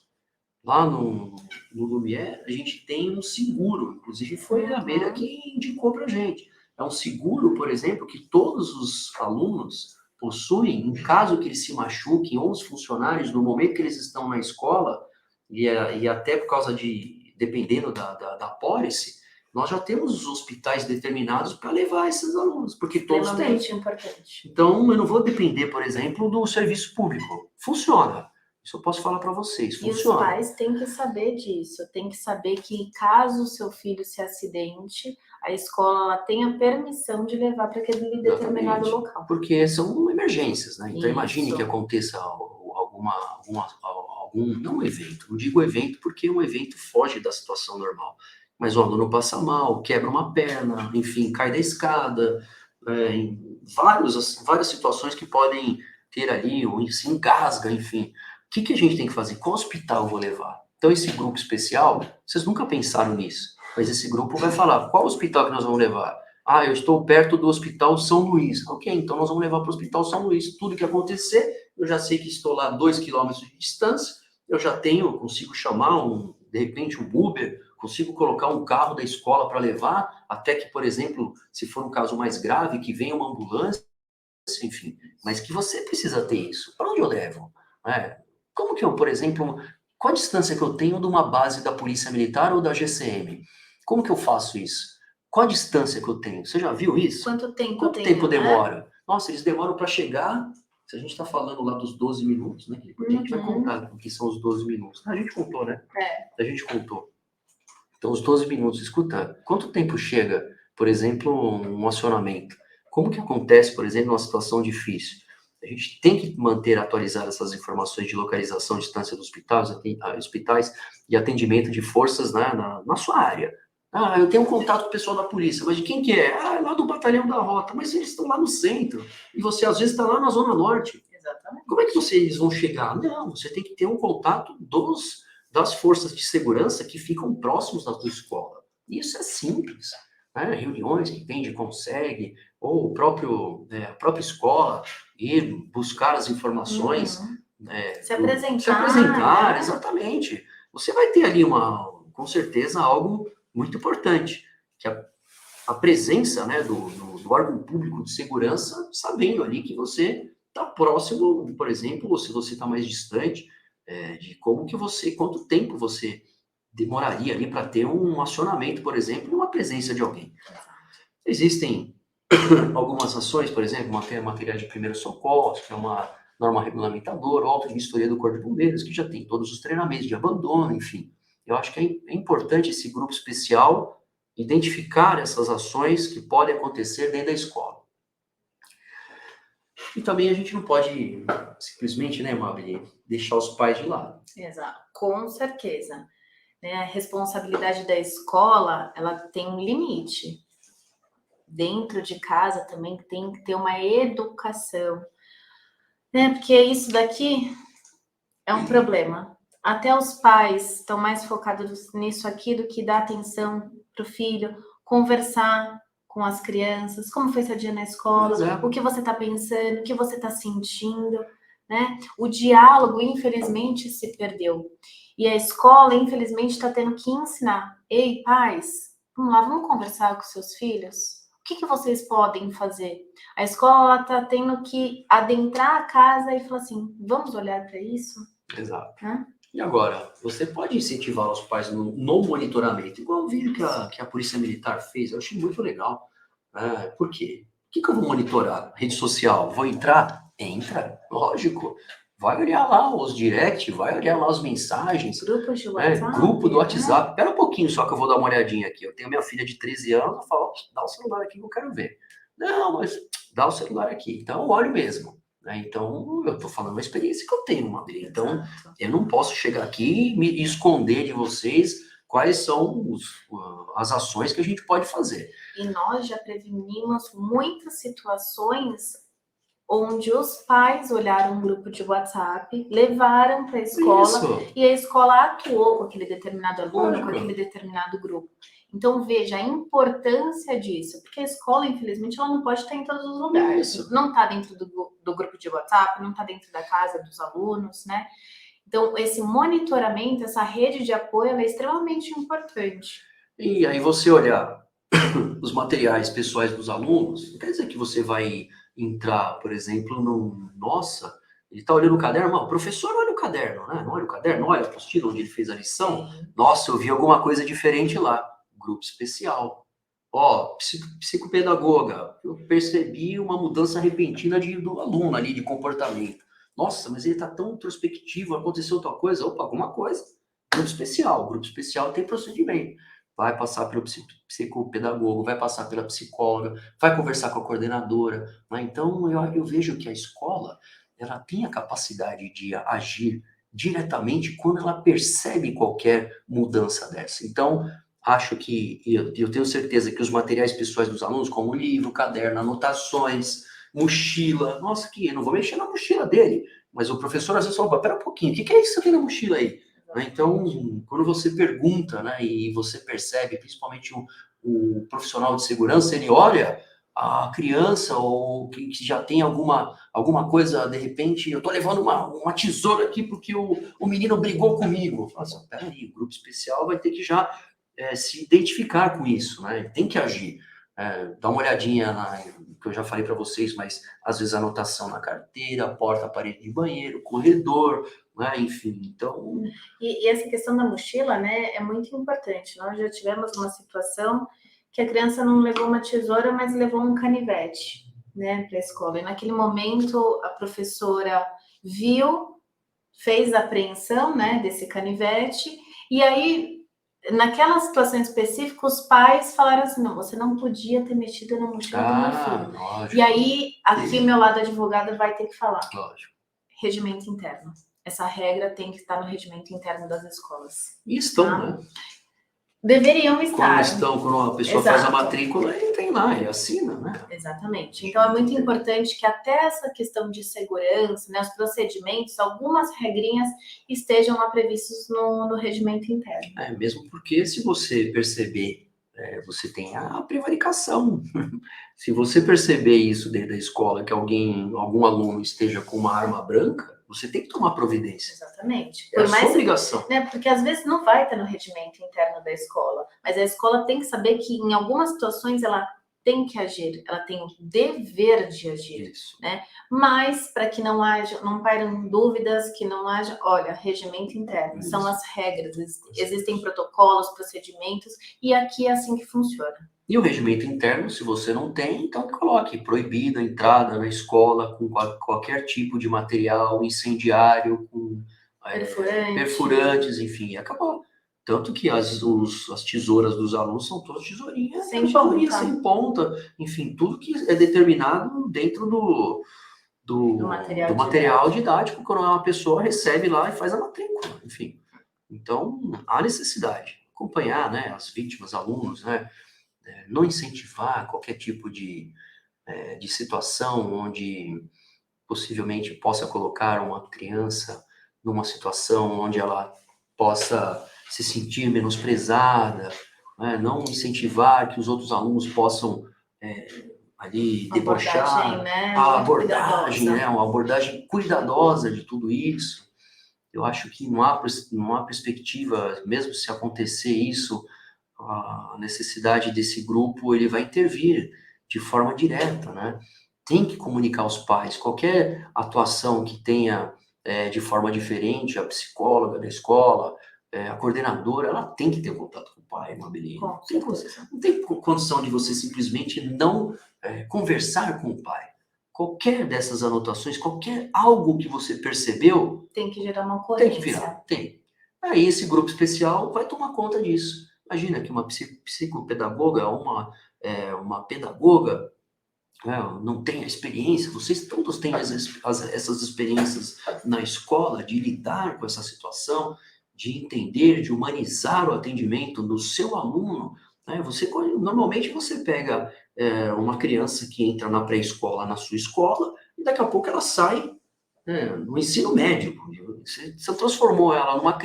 Lá no Lumière, a gente tem um seguro, inclusive foi a Meira que indicou para a gente. É um seguro, por exemplo, que todos os alunos possuem, em caso que eles se machuquem, ou os funcionários, no momento que eles estão na escola, e até por causa dependendo da pólice, nós já temos os hospitais determinados para levar esses alunos, porque todos têm. Importante. Então, eu não vou depender, por exemplo, do serviço público. Funciona. Isso eu posso falar para vocês, funciona. E os pais têm que saber disso, tem que saber que caso o seu filho se acidente, a escola ela tem a permissão de levar para aquele determinado local. Porque são emergências, né? Então, imagine Isso. que aconteça algum, não evento, não digo evento porque um evento foge da situação normal, mas o aluno passa mal, quebra uma perna, enfim, cai da escada, em várias situações que podem ter ali, ou se engasga, enfim. O que a gente tem que fazer? Qual hospital eu vou levar? Então, esse grupo especial, vocês nunca pensaram nisso, mas esse grupo vai falar, qual hospital que nós vamos levar? Ah, eu estou perto do Hospital São Luís. Ok, então nós vamos levar para o Hospital São Luís. Tudo que acontecer, eu já sei que estou lá a 2 quilômetros de distância, eu consigo chamar, de repente, um Uber, consigo colocar um carro da escola para levar, até que, por exemplo, se for um caso mais grave, que venha uma ambulância, enfim. Mas que você precisa ter isso. Para onde eu levo? Como que eu, por exemplo, qual a distância que eu tenho de uma base da Polícia Militar ou da GCM? Como que eu faço isso? Qual a distância que eu tenho? Você já viu isso? Quanto tempo demora? Né? Nossa, eles demoram para chegar. Se a gente está falando lá dos 12 minutos, né? A gente vai contar o que são os 12 minutos. A gente contou, né? A gente contou. Então, os 12 minutos. Escuta, quanto tempo chega, por exemplo, um acionamento? Como que acontece, por exemplo, numa situação difícil? A gente tem que manter atualizadas essas informações de localização, distância dos hospitais e atendimento de forças, né, na sua área. Ah, eu tenho um contato com o pessoal da polícia, mas de quem que é? Ah, é lá do batalhão da rota, mas eles estão lá no centro, e você às vezes está lá na zona norte. Exatamente. Como é que vocês vão chegar? Não, você tem que ter um contato das forças de segurança que ficam próximos da sua escola. Isso é simples. Reuniões que Tende consegue, ou a própria escola, ir buscar as informações. Se apresentar. Se apresentar, exatamente. Você vai ter ali, com certeza, algo muito importante, que a presença, né, do órgão público de segurança, sabendo ali que você está próximo, por exemplo, ou se você está mais distante, de quanto tempo você demoraria ali para ter um acionamento, por exemplo, e uma presença de alguém. Existem algumas ações, por exemplo, materiais de primeiros socorros, que é uma norma regulamentadora, ou auto de vistoria do Corpo de Bombeiros, que já tem todos os treinamentos de abandono, enfim. Eu acho que é importante esse grupo especial identificar essas ações que podem acontecer dentro da escola. E também a gente não pode simplesmente, né, Mabel, deixar os pais de lado. Exato, com certeza. A responsabilidade da escola, ela tem um limite. Dentro de casa também tem que ter uma educação. Porque isso daqui é um problema. Até os pais estão mais focados nisso aqui do que dar atenção para o filho, conversar com as crianças, como foi seu dia na escola, o que você está pensando, o que você está sentindo. né? O diálogo, infelizmente, se perdeu. E a escola, infelizmente, está tendo que ensinar. Ei, pais, vamos lá, vamos conversar com seus filhos? O que vocês podem fazer? A escola está tendo que adentrar a casa e falar assim, vamos olhar para isso? Exato. Né? E agora, você pode incentivar os pais no monitoramento, igual o vídeo que a Polícia Militar fez, eu achei muito legal. Por quê? O que eu vou monitorar? Rede social? Vou entrar? Entra, lógico. Vai olhar lá os direct, vai olhar lá as mensagens. Grupos de WhatsApp. Grupo do WhatsApp. Espera um pouquinho só que eu vou dar uma olhadinha aqui. Eu tenho minha filha de 13 anos, eu falo, dá o celular aqui que eu quero ver. Não, mas dá o celular aqui. Então eu olho mesmo. Então, eu estou falando uma experiência que eu tenho, Madri. Então, eu não posso chegar aqui e me esconder de vocês quais são as ações que a gente pode fazer. E nós já prevenimos muitas situações onde os pais olharam um grupo de WhatsApp, levaram para a escola e a escola atuou com aquele determinado aluno, com aquele determinado grupo. Então, veja a importância disso, porque a escola, infelizmente, ela não pode estar em todos os lugares. Isso. Não está dentro do grupo de WhatsApp, não está dentro da casa dos alunos, né? Então, esse monitoramento, essa rede de apoio, ela é extremamente importante. E aí você olhar os materiais pessoais dos alunos, não quer dizer que você vai entrar, por exemplo, nossa, ele está olhando o caderno, não, o professor olha o caderno, né? Não olha o caderno, olha a apostila onde ele fez a lição. Nossa, eu vi alguma coisa diferente lá. Grupo especial. Psicopedagoga, eu percebi uma mudança repentina do aluno ali, de comportamento. Nossa, mas ele está tão introspectivo, aconteceu tal coisa. Opa, alguma coisa. Grupo especial. Grupo especial tem procedimento. Vai passar pelo psicopedagogo, vai passar pela psicóloga, vai conversar com a coordenadora. Né? Então, eu vejo que a escola ela tem a capacidade de agir diretamente quando ela percebe qualquer mudança dessa. Então, acho que, eu tenho certeza que os materiais pessoais dos alunos, como livro, caderno, anotações, mochila, nossa, eu não vou mexer na mochila dele, mas o professor às vezes fala, pera um pouquinho, o que é isso que você tem na mochila aí? Então, quando você pergunta, né, e você percebe, principalmente o profissional de segurança, ele olha a criança ou que já tem alguma coisa, de repente, eu tô levando uma tesoura aqui porque o menino brigou comigo. Nossa, peraí, o grupo especial vai ter que já se identificar com isso, né? Tem que agir. Dá uma olhadinha que eu já falei para vocês, mas às vezes anotação na carteira, porta, parede de banheiro, corredor, né? Enfim, então... E essa questão da mochila, né, é muito importante. Nós já tivemos uma situação que a criança não levou uma tesoura, mas levou um canivete, né, para a escola. E naquele momento, a professora viu, fez a apreensão, né, desse canivete, e aí, naquela situação específica, os pais falaram assim, não, você não podia ter mexido na mochila do meu filho. Lógico. E aí, aqui, meu lado advogado vai ter que falar. Lógico. Regimento interno. Essa regra tem que estar no regimento interno das escolas. E estão, né? Deveriam estar. Quando a pessoa faz a matrícula, ele tem lá, ele assina, né? Exatamente. Então, é muito importante que até essa questão de segurança, né, os procedimentos, algumas regrinhas estejam lá previstos no regimento interno. Mesmo porque, se você perceber, você tem a prevaricação. Se você perceber isso dentro da escola, que algum aluno esteja com uma arma branca, você tem que tomar providência. Exatamente. É a sua obrigação. Né, porque às vezes não vai estar no regimento interno da escola, mas a escola tem que saber que em algumas situações ela tem que agir, ela tem o dever de agir. Isso. Né? Mas para que não pairem dúvidas, que não haja, olha, regimento interno, Isso. são as regras, existem protocolos, procedimentos, e aqui é assim que funciona. E o regimento interno, se você não tem, então coloque proibida a entrada na escola com qualquer tipo de material incendiário, com perfurantes, enfim, acabou. Tanto que as tesouras dos alunos são todas tesourinhas sem ponta, enfim, tudo que é determinado dentro do material didático, quando uma pessoa recebe lá e faz a matrícula, enfim. Então, há necessidade de acompanhar, né, as vítimas, alunos, né, não incentivar qualquer tipo de situação onde possivelmente possa colocar uma criança numa situação onde ela possa se sentir menosprezada, né? Não incentivar que os outros alunos possam ali Uma debochar, abordagem, né, a muito abordagem, cuidadosa. né, uma abordagem cuidadosa de tudo isso. Eu acho que não há perspectiva, mesmo se acontecer isso, a necessidade desse grupo, ele vai intervir de forma direta, né? Tem que comunicar aos pais. Qualquer atuação que tenha de forma diferente, a psicóloga da escola, a coordenadora, ela tem que ter contato com o pai, Mabelina. Com certeza. Não tem condição de você simplesmente não conversar com o pai. Qualquer dessas anotações, qualquer algo que você percebeu, Tem que gerar uma tem ocorrência. que virar, tem. Aí esse grupo especial vai tomar conta disso. Imagina que uma psicopedagoga, uma pedagoga, né, não tem a experiência, vocês todos têm essas experiências na escola de lidar com essa situação, de entender, de humanizar o atendimento do seu aluno. Né? Normalmente você pega uma criança que entra na pré-escola na sua escola e daqui a pouco ela sai no ensino médio. Você transformou ela de uma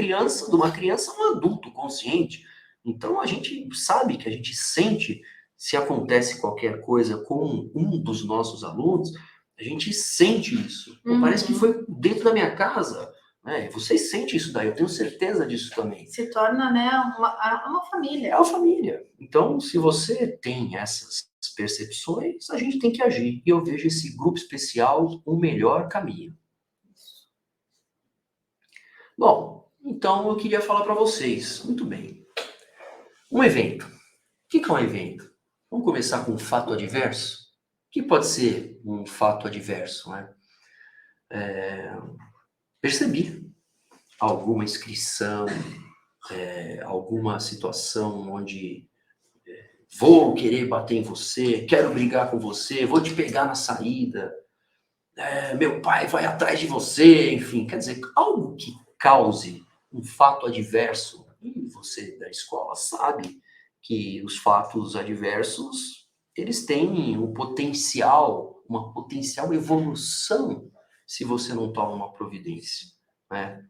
criança a um adulto consciente. Então a gente sabe que a gente sente se acontece qualquer coisa com um dos nossos alunos, a gente sente isso. Pô, parece que foi dentro da minha casa. Né? Vocês sentem isso daí, eu tenho certeza disso também. Se torna, né, uma família. É uma família. Então, se você tem essas percepções, a gente tem que agir. E eu vejo esse grupo especial o melhor caminho. Bom, então eu queria falar para vocês. Muito bem. Um evento. O que é um evento? Vamos começar com um fato adverso? O que pode ser um fato adverso? Né? Percebi alguma inscrição, alguma situação onde vou querer bater em você, quero brigar com você, vou te pegar na saída, meu pai vai atrás de você, enfim, quer dizer, algo que cause um fato adverso. E você da escola sabe que os fatos adversos, eles têm uma potencial evolução se você não toma uma providência, né?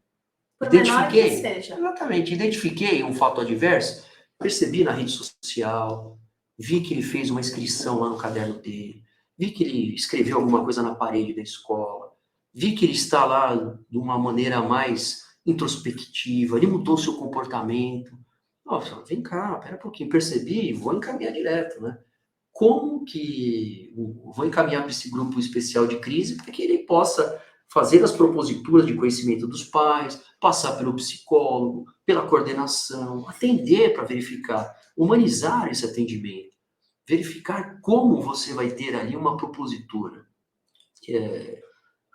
Por menor que seja. Exatamente, identifiquei um fato adverso, percebi na rede social, vi que ele fez uma inscrição lá no caderno dele, vi que ele escreveu alguma coisa na parede da escola, vi que ele está lá de uma maneira mais introspectiva, ele mudou seu comportamento. Nossa, vem cá, pera um pouquinho, percebi, vou encaminhar direto, né? Vou encaminhar para esse grupo especial de crise para que ele possa fazer as proposituras de conhecimento dos pais, passar pelo psicólogo, pela coordenação, atender para verificar, humanizar esse atendimento, verificar como você vai ter ali uma propositura.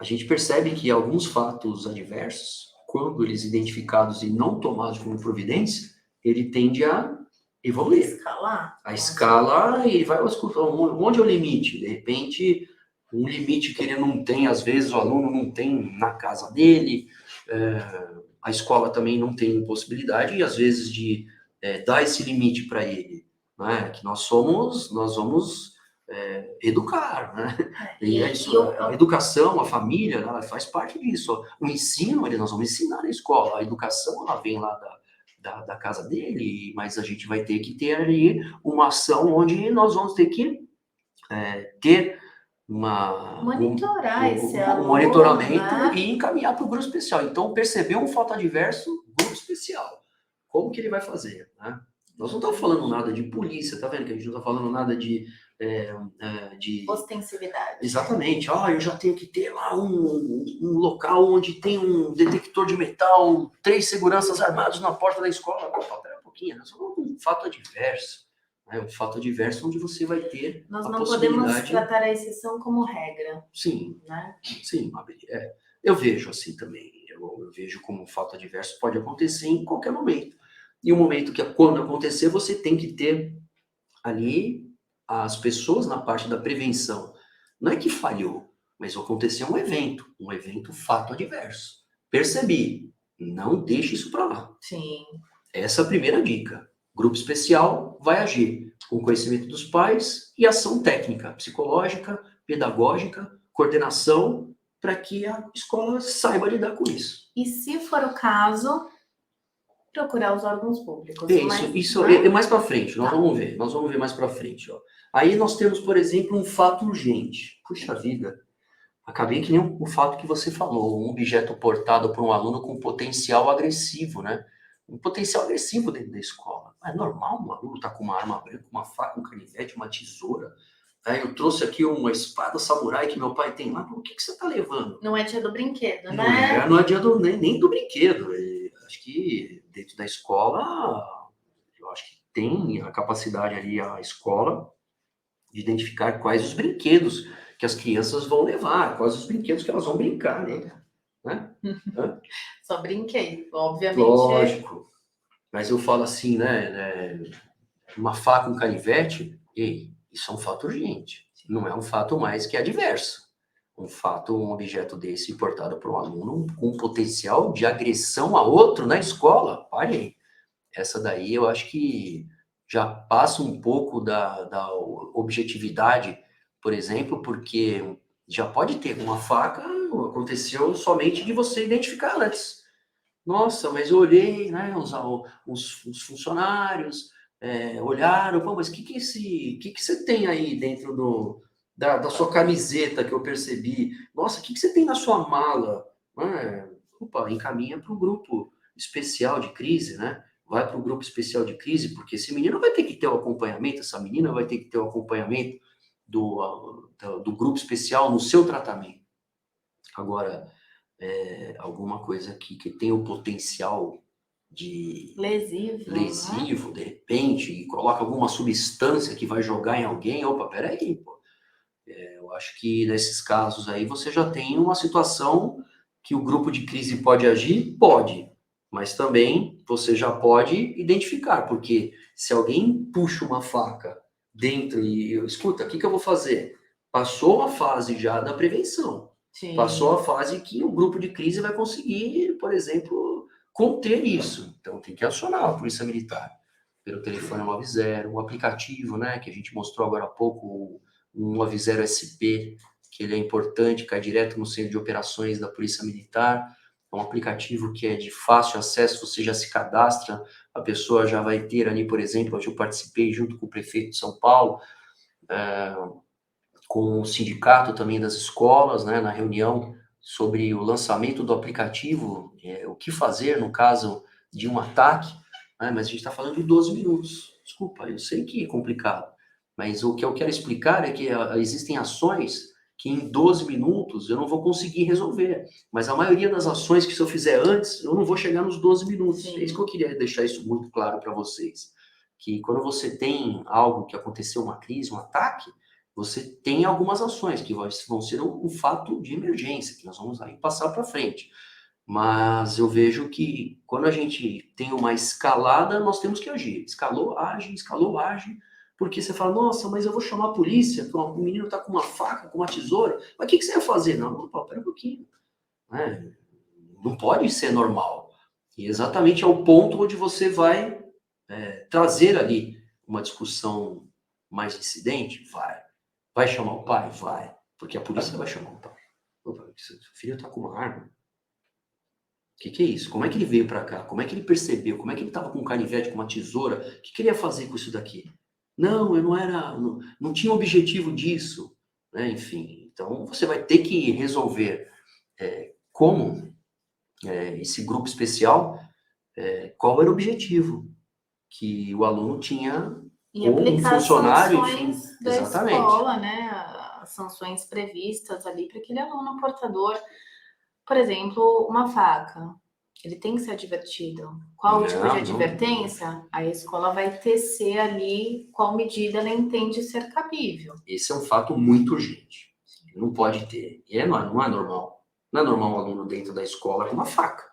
A gente percebe que alguns fatos adversos, quando eles identificados e não tomados como providência, ele tende a evoluir. Escalar. A escala, e vai escutar onde é o limite. De repente, um limite que ele não tem, às vezes o aluno não tem na casa dele, a escola também não tem possibilidade, e às vezes de dar esse limite para ele, né? Que nós vamos educar, né? A educação, a família, ela faz parte disso. O ensino, nós vamos ensinar na escola, a educação, ela vem lá da casa dele, mas a gente vai ter que ter ali uma ação onde nós vamos ter que ter monitorar esse aluno, monitoramento, né? E encaminhar para o grupo especial. Então, percebeu um fato adverso, grupo especial. Como que ele vai fazer? Né? Nós não estamos falando nada de polícia, tá vendo que a gente não está falando nada de ostensividade. Exatamente. Eu já tenho que ter lá um local onde tem um detector de metal, 3 seguranças armados na porta da escola. Opa, pera um pouquinho, nós vamos um fato adverso. Um fato adverso onde você vai ter Nós a não possibilidade... podemos tratar a exceção como regra. Sim, né? Sim, eu vejo assim também. Eu vejo como um fato adverso pode acontecer em qualquer momento. E o momento que quando acontecer, você tem que ter ali as pessoas na parte da prevenção. Não é que falhou, mas aconteceu um evento fato adverso. Percebi, não deixe isso para lá. Sim. Essa é a primeira dica. Grupo especial vai agir com conhecimento dos pais e ação técnica, psicológica, pedagógica, coordenação, para que a escola saiba lidar com isso. E se for o caso, procurar os órgãos públicos. Isso é mais para frente, nós vamos ver mais para frente. Ó. Aí nós temos, por exemplo, um fato urgente. Puxa vida, acabei que nem o fato que você falou, um objeto portado por um aluno com potencial agressivo, né? Um potencial agressivo dentro da escola. É normal um aluno estar com uma arma branca, uma faca, um canivete, uma tesoura. Aí eu trouxe aqui uma espada samurai que meu pai tem lá. O que você está levando? Não é dia do brinquedo, né? Não é dia nem do brinquedo. Acho que dentro da escola, eu acho que tem a capacidade ali, a escola, de identificar quais os brinquedos que as crianças vão levar, quais os brinquedos que elas vão brincar, né? Só brinquei, obviamente. Lógico. Mas eu falo assim, né? Uma faca, um canivete, isso é um fato urgente. Não é um fato mais que adverso. Um objeto desse importado por um aluno com potencial de agressão a outro na escola. Olha aí. Essa daí eu acho que já passa um pouco da objetividade, por exemplo, porque já pode ter uma faca, aconteceu somente de você identificar antes. Nossa, mas eu olhei, né, os funcionários olharam, pô, mas o que você tem aí dentro da sua camiseta que eu percebi? Nossa, o que você tem na sua mala? Opa, encaminha para o grupo especial de crise, né? Vai para o grupo especial de crise, porque esse menino vai ter que ter o acompanhamento, essa menina vai ter que ter o acompanhamento do grupo especial no seu tratamento. Agora, alguma coisa aqui que tem o potencial de lesivo, né? De repente, e coloca alguma substância que vai jogar em alguém, opa, peraí, pô. Eu acho que nesses casos aí você já tem uma situação que o grupo de crise pode agir? Pode, mas também você já pode identificar, porque se alguém puxa uma faca dentro e escuta, o que eu vou fazer? Passou a fase já da prevenção. Sim. Passou a fase que o grupo de crise vai conseguir, por exemplo, conter isso. Então tem que acionar a Polícia Militar pelo telefone 90, o aplicativo, né, que a gente mostrou agora há pouco, o 90 SP, que ele é importante, cai direto no centro de operações da Polícia Militar. É um aplicativo que é de fácil acesso, você já se cadastra, a pessoa já vai ter ali, por exemplo, hoje eu participei junto com o prefeito de São Paulo, com o sindicato também das escolas, né, na reunião sobre o lançamento do aplicativo, o que fazer no caso de um ataque, né, mas a gente está falando de 12 minutos. Desculpa, eu sei que é complicado, mas o que eu quero explicar é que existem ações que em 12 minutos eu não vou conseguir resolver, mas a maioria das ações que se eu fizer antes, eu não vou chegar nos 12 minutos. Sim. É isso que eu queria deixar isso muito claro para vocês, que quando você tem algo que aconteceu, uma crise, um ataque, você tem algumas ações que vão ser um fato de emergência, que nós vamos aí passar para frente. Mas eu vejo que quando a gente tem uma escalada, nós temos que agir. Escalou, age, porque você fala, nossa, mas eu vou chamar a polícia, o menino está com uma faca, com uma tesoura, mas o que você vai fazer? Não, pera um pouquinho. Não pode ser normal. E exatamente é o ponto onde você vai trazer ali uma discussão mais incidente? Vai chamar o pai? Vai. Porque a polícia vai chamar o pai. Seu filho está com uma arma. O que é isso? Como é que ele veio para cá? Como é que ele percebeu? Como é que ele estava com um canivete, com uma tesoura? O que ele ia fazer com isso daqui? Não, eu não tinha objetivo disso. Né? Enfim, então você vai ter que resolver como esse grupo especial, qual era o objetivo que o aluno tinha. E aplicar as sanções da escola, né? As sanções previstas ali para aquele aluno portador. Por exemplo, uma faca. Ele tem que ser advertido. Qual o tipo de advertência? A escola vai tecer ali qual medida ela entende ser cabível. Esse é um fato muito urgente. Não pode ter. E não é normal. Não é normal um aluno dentro da escola com uma faca.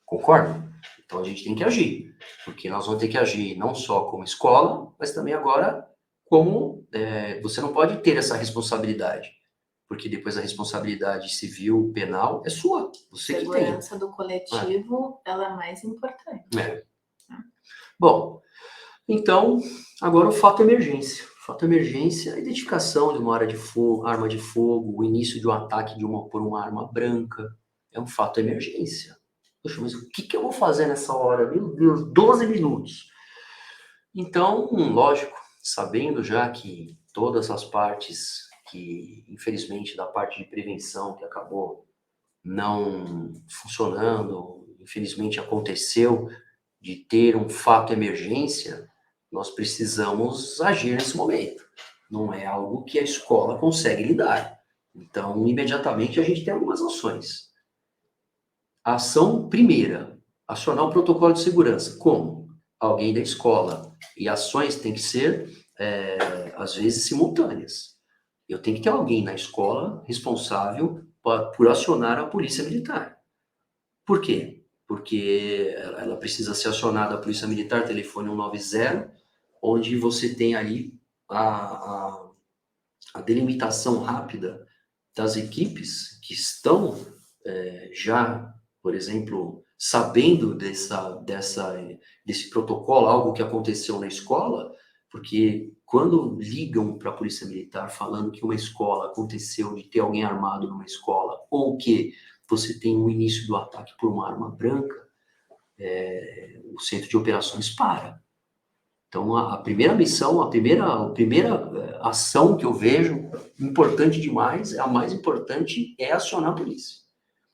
Concorda? Então a gente tem que agir, porque nós vamos ter que agir não só como escola, mas também agora como você não pode ter essa responsabilidade, porque depois a responsabilidade civil, penal, é sua, você que tem. A segurança do coletivo, ela é mais importante. Bom, então, agora o fato emergência. O fato emergência é a identificação de uma arma de fogo, o início de um ataque por uma arma branca, é um fato emergência. Poxa, mas o que eu vou fazer nessa hora? Meu Deus, 12 minutos. Então, lógico, sabendo já que todas as partes que, infelizmente, da parte de prevenção que acabou não funcionando, infelizmente aconteceu de ter um fato emergência, nós precisamos agir nesse momento. Não é algo que a escola consegue lidar. Então, imediatamente a gente tem algumas ações. A ação primeira, acionar o protocolo de segurança. Como? Alguém da escola. E ações têm que ser, às vezes, simultâneas. Eu tenho que ter alguém na escola responsável por acionar a polícia militar. Por quê? Porque ela precisa ser acionada a polícia militar, telefone 190, onde você tem ali a delimitação rápida das equipes que estão já, por exemplo, sabendo desse protocolo, algo que aconteceu na escola, porque quando ligam para a polícia militar falando que uma escola aconteceu de ter alguém armado numa escola, ou que você tem o início do ataque por uma arma branca, o centro de operações para. Então, a primeira missão, a primeira ação que eu vejo, importante demais, a mais importante, é acionar a polícia.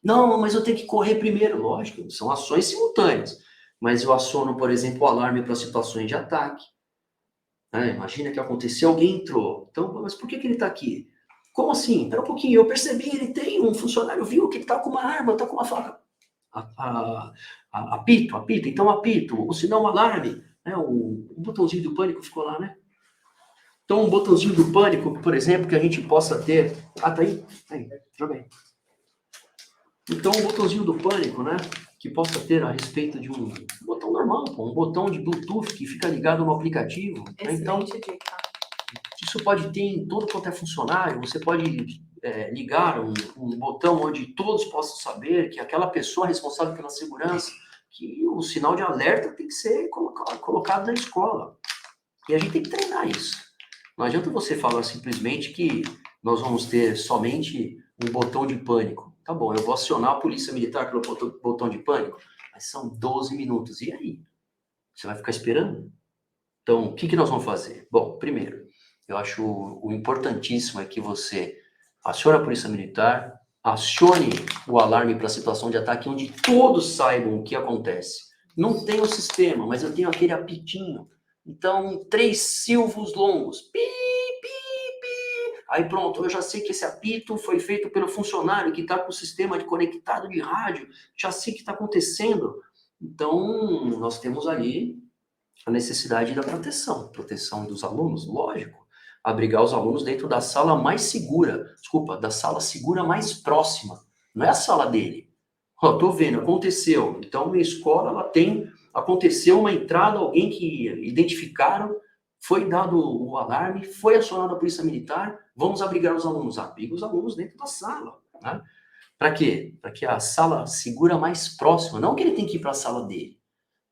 Não, mas eu tenho que correr primeiro. Lógico, são ações simultâneas. Mas eu aciono, por exemplo, o alarme para situações de ataque. Imagina que aconteceu, alguém entrou. Então, mas por que ele está aqui? Como assim? Espera um pouquinho, eu percebi, ele tem um funcionário, viu que ele está com uma arma, está com uma faca. Apito, então apito, ou se não, um alarme. O botãozinho do pânico ficou lá, né? Então, um botãozinho do pânico, por exemplo, que a gente possa ter... Ah, tá aí? Aí, joga aí. Então, um botãozinho do pânico, né? Que possa ter a respeito de um botão normal, um botão de Bluetooth que fica ligado no aplicativo. Né? Então, isso pode ter em todo quanto é funcionário. Você pode ligar um botão onde todos possam saber que aquela pessoa responsável pela segurança, que o sinal de alerta tem que ser colocado na escola. E a gente tem que treinar isso. Não adianta você falar simplesmente que nós vamos ter somente um botão de pânico. Tá bom, eu vou acionar a polícia militar pelo botão de pânico, mas são 12 minutos. E aí? Você vai ficar esperando? Então, o que nós vamos fazer? Bom, primeiro, eu acho o importantíssimo é que você acione a polícia militar, acione o alarme para a situação de ataque, onde todos saibam o que acontece. Não tem o sistema, mas eu tenho aquele apitinho. Então, 3 silvos longos. Pi, pi, pi. Aí pronto, eu já sei que esse apito foi feito pelo funcionário que está com o sistema conectado de rádio. Já sei o que está acontecendo. Então, nós temos ali a necessidade da proteção dos alunos, lógico. Abrigar os alunos dentro da sala mais segura, da sala segura mais próxima, não é a sala dele. Tô vendo, aconteceu, então minha escola, aconteceu uma entrada, alguém que identificaram, foi dado o alarme, foi acionada a polícia militar, vamos abrigar os alunos. Abriga os alunos dentro da sala, né? Para quê? Para que a sala segura mais próxima, não que ele tem que ir para a sala dele.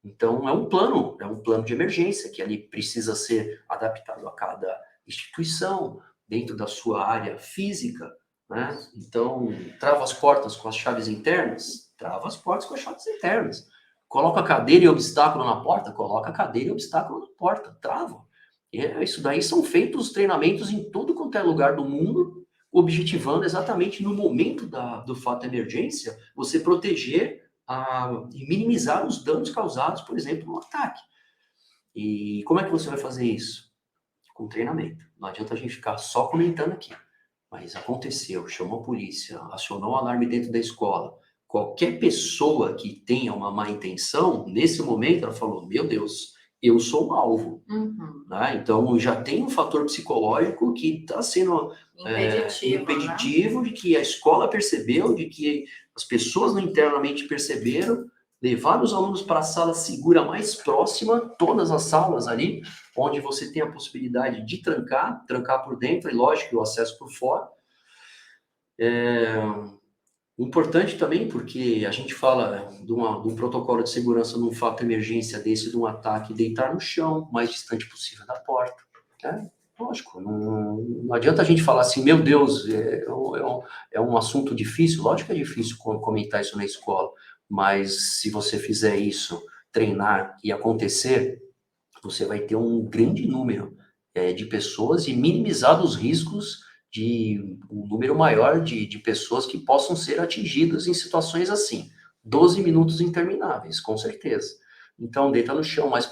Então, é um plano de emergência que ali precisa ser adaptado a cada instituição, dentro da sua área física, né? Então, trava as portas com as chaves internas, trava as portas com as chaves internas. Coloca a cadeira e obstáculo na porta, coloca a cadeira e obstáculo na porta, trava. Isso daí são feitos treinamentos em todo quanto é lugar do mundo, objetivando exatamente no momento do fato de emergência, você proteger e minimizar os danos causados, por exemplo, no ataque. E como é que você vai fazer isso? Com treinamento. Não adianta a gente ficar só comentando aqui. Mas aconteceu, chamou a polícia, acionou o alarme dentro da escola. Qualquer pessoa que tenha uma má intenção, nesse momento, ela falou, meu Deus, eu sou um alvo. Uhum. Né? Então, já tem um fator psicológico que está sendo impeditivo, né? De que a escola percebeu, de que as pessoas internamente perceberam, levar os alunos para a sala segura mais próxima, todas as salas ali, onde você tem a possibilidade de trancar por dentro, e lógico, o acesso por fora. Importante também, porque a gente fala de um protocolo de segurança num fato de emergência desse, de um ataque, deitar no chão, o mais distante possível da porta. Né? Lógico, não adianta a gente falar assim, meu Deus, é um assunto difícil. Lógico que é difícil comentar isso na escola, mas se você fizer isso, treinar e acontecer, você vai ter um grande número de pessoas e minimizar os riscos de um número maior de pessoas que possam ser atingidas em situações assim. 12 minutos intermináveis, com certeza. Então, deita no chão mais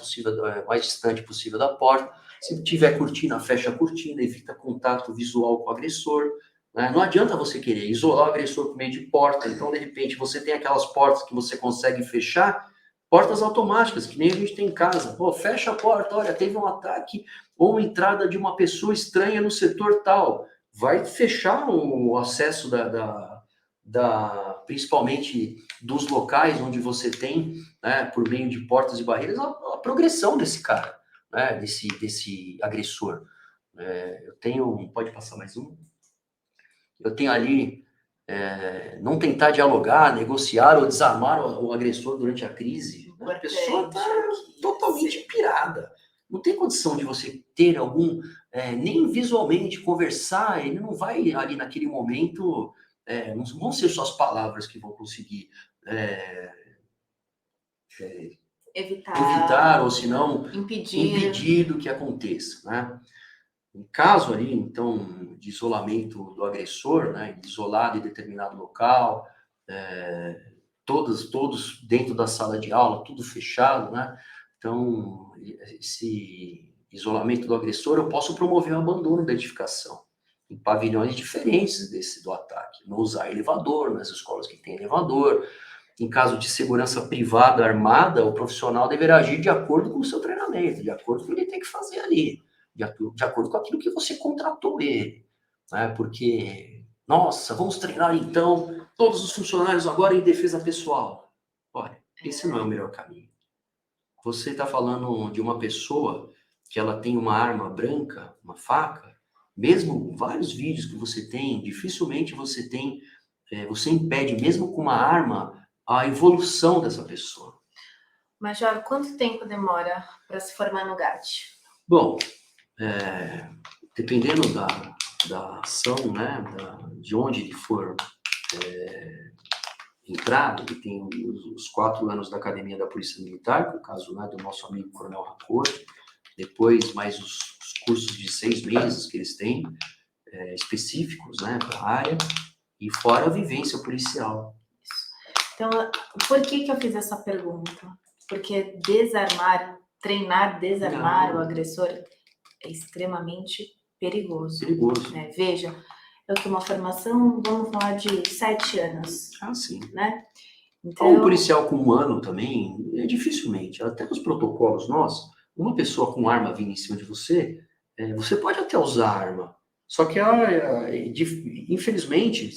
distante possível da porta. Se tiver cortina, fecha a cortina, evita contato visual com o agressor. Né? Não adianta você querer isolar o agressor por meio de porta. Então, de repente, você tem aquelas portas que você consegue fechar, portas automáticas, que nem a gente tem em casa. Pô, fecha a porta, olha, teve um ataque ou entrada de uma pessoa estranha no setor tal. Vai fechar o acesso principalmente dos locais onde você tem, né, por meio de portas e barreiras, a progressão desse cara, né, desse agressor. Eu tenho, pode passar mais um? Eu tenho ali, não tentar dialogar, negociar ou desarmar o agressor durante a crise. A pessoa está totalmente pirada. Não tem condição de você ter nem visualmente conversar, ele não vai ali naquele momento, não vão ser só as palavras que vão conseguir evitar ou se não impedir do que aconteça, né? Em caso ali, então, de isolamento do agressor, né, isolado em determinado local, todos dentro da sala de aula, tudo fechado, né? Então, esse isolamento do agressor, eu posso promover o abandono da edificação em pavilhões diferentes do ataque. Não usar elevador, nas escolas que tem elevador. Em caso de segurança privada armada, o profissional deverá agir de acordo com o seu treinamento, de acordo com o que ele tem que fazer ali, de acordo com aquilo que você contratou ele. Né? Porque, nossa, vamos treinar então todos os funcionários agora em defesa pessoal. Olha, esse não é o melhor caminho. Você está falando de uma pessoa que ela tem uma arma branca, uma faca, mesmo vários vídeos que você tem, dificilmente você impede, mesmo com uma arma, a evolução dessa pessoa. Major, quanto tempo demora para se formar no GAT? Bom, dependendo da ação, né, de onde ele for entrado, ele tem os 4 anos da Academia da Polícia Militar, que é o caso, né, do nosso amigo Coronel Racor, depois mais os cursos de 6 meses que eles têm, específicos, né, para a área, e fora a vivência policial. Então, por que eu fiz essa pergunta? Porque treinar desarmar o agressor é extremamente perigoso. Perigoso. Né? Veja, eu tenho uma formação, vamos falar de 7 anos. Ah, sim. Né? Então, um policial com 1 ano também, dificilmente, até nos protocolos nossos, uma pessoa com arma vindo em cima de você, você pode até usar a arma, só que infelizmente,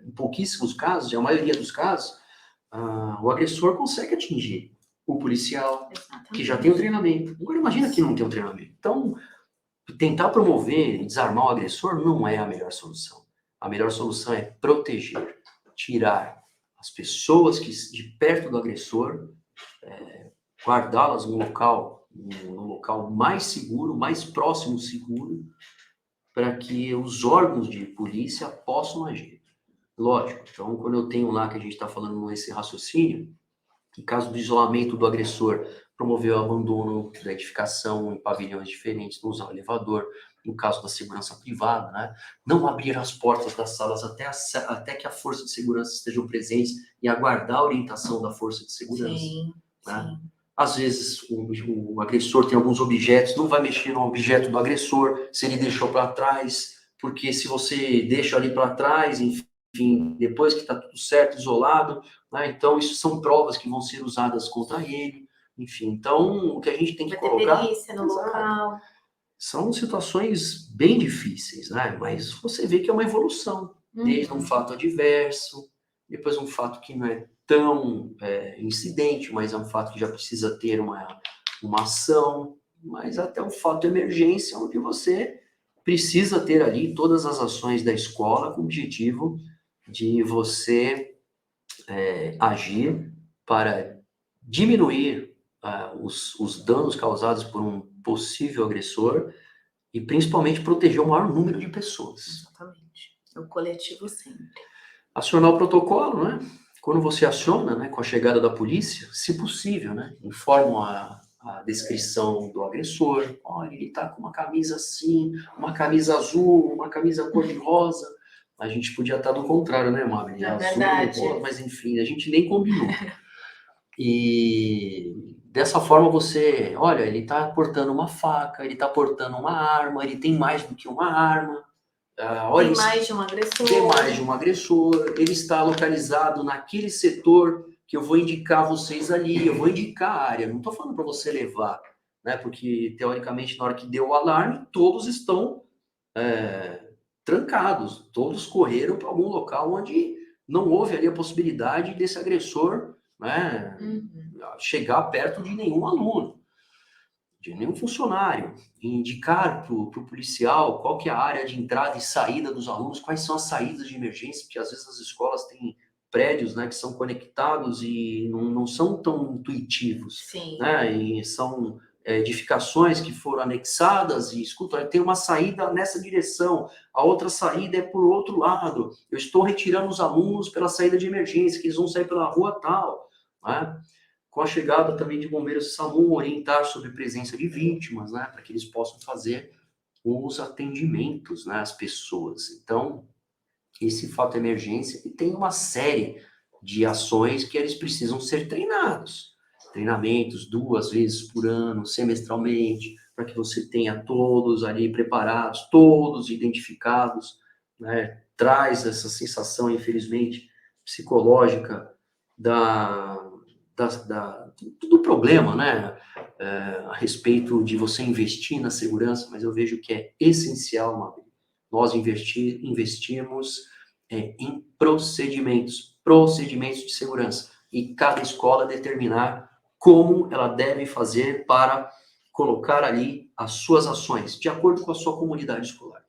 em pouquíssimos casos, e a maioria dos casos, o agressor consegue atingir o policial, exatamente, que já tem o treinamento. Agora imagina que não tem o treinamento. Então, tentar promover e desarmar o agressor não é a melhor solução. A melhor solução é proteger, tirar as pessoas de perto do agressor, guardá-las no local mais seguro, mais próximo seguro, para que os órgãos de polícia possam agir. Lógico, então quando eu tenho lá que a gente está falando nesse raciocínio, em caso do isolamento do agressor, promover o abandono da edificação em pavilhões diferentes, não usar o elevador, no caso da segurança privada, né? Não abrir as portas das salas até que a força de segurança estejam presentes e aguardar a orientação da força de segurança. Sim, né? Sim. Às vezes o agressor tem alguns objetos, não vai mexer no objeto do agressor se ele deixou para trás, porque se você deixa ali para trás, enfim, depois que está tudo certo, isolado, né? Então isso são provas que vão ser usadas contra ele, enfim. Então o que a gente tem que colocar... perícia no local. São situações bem difíceis, né? Mas você vê que é uma evolução, desde um fato adverso, depois um fato que não é tão incidente, mas é um fato que já precisa ter uma ação, mas até um fato de emergência, onde você precisa ter ali todas as ações da escola com o objetivo de você agir para diminuir os danos causados por um possível agressor e principalmente proteger o maior número de pessoas. Exatamente. O coletivo sempre. Acionar o protocolo, né? Quando você aciona, né, com a chegada da polícia, se possível, né, informam a descrição do agressor. Olha, ele está com uma camisa assim, uma camisa azul, uma camisa cor-de-rosa. A gente podia estar do contrário, né, Mabel? É Azul, verdade. mas enfim, a gente nem combinou. E dessa forma você, olha, ele está portando uma faca, ele está portando uma arma, ele tem mais do que uma arma. Olha, Tem mais de um agressor. tem mais de um agressor, ele está localizado naquele setor que eu vou indicar vocês ali, eu vou indicar a área, não estou falando para você levar, né? Porque, teoricamente, na hora que deu o alarme, todos estão trancados, todos correram para algum local onde não houve ali a possibilidade desse agressor, né, chegar perto de nenhum aluno, de nenhum funcionário, e indicar para o policial qual que é a área de entrada e saída dos alunos, quais são as saídas de emergência, porque às vezes as escolas têm prédios, né, que são conectados e não são tão intuitivos. Sim. Né, e são edificações que foram anexadas e, escuta, tem uma saída nessa direção, a outra saída é por outro lado, eu estou retirando os alunos pela saída de emergência, que eles vão sair pela rua tal, né? Com a chegada também de bombeiros e SAMU, orientar sobre presença de vítimas, né, para que eles possam fazer os atendimentos, né, às pessoas. Então, esse fato emergência, e tem uma série de ações que eles precisam ser treinados. Treinamentos 2 vezes por ano, semestralmente, para que você tenha todos ali preparados, todos identificados, né? Traz essa sensação, infelizmente, psicológica do problema, né? A respeito de você investir na segurança, mas eu vejo que é essencial, Mabel, nós investirmos em procedimentos de segurança, e cada escola determinar como ela deve fazer para colocar ali as suas ações, de acordo com a sua comunidade escolar.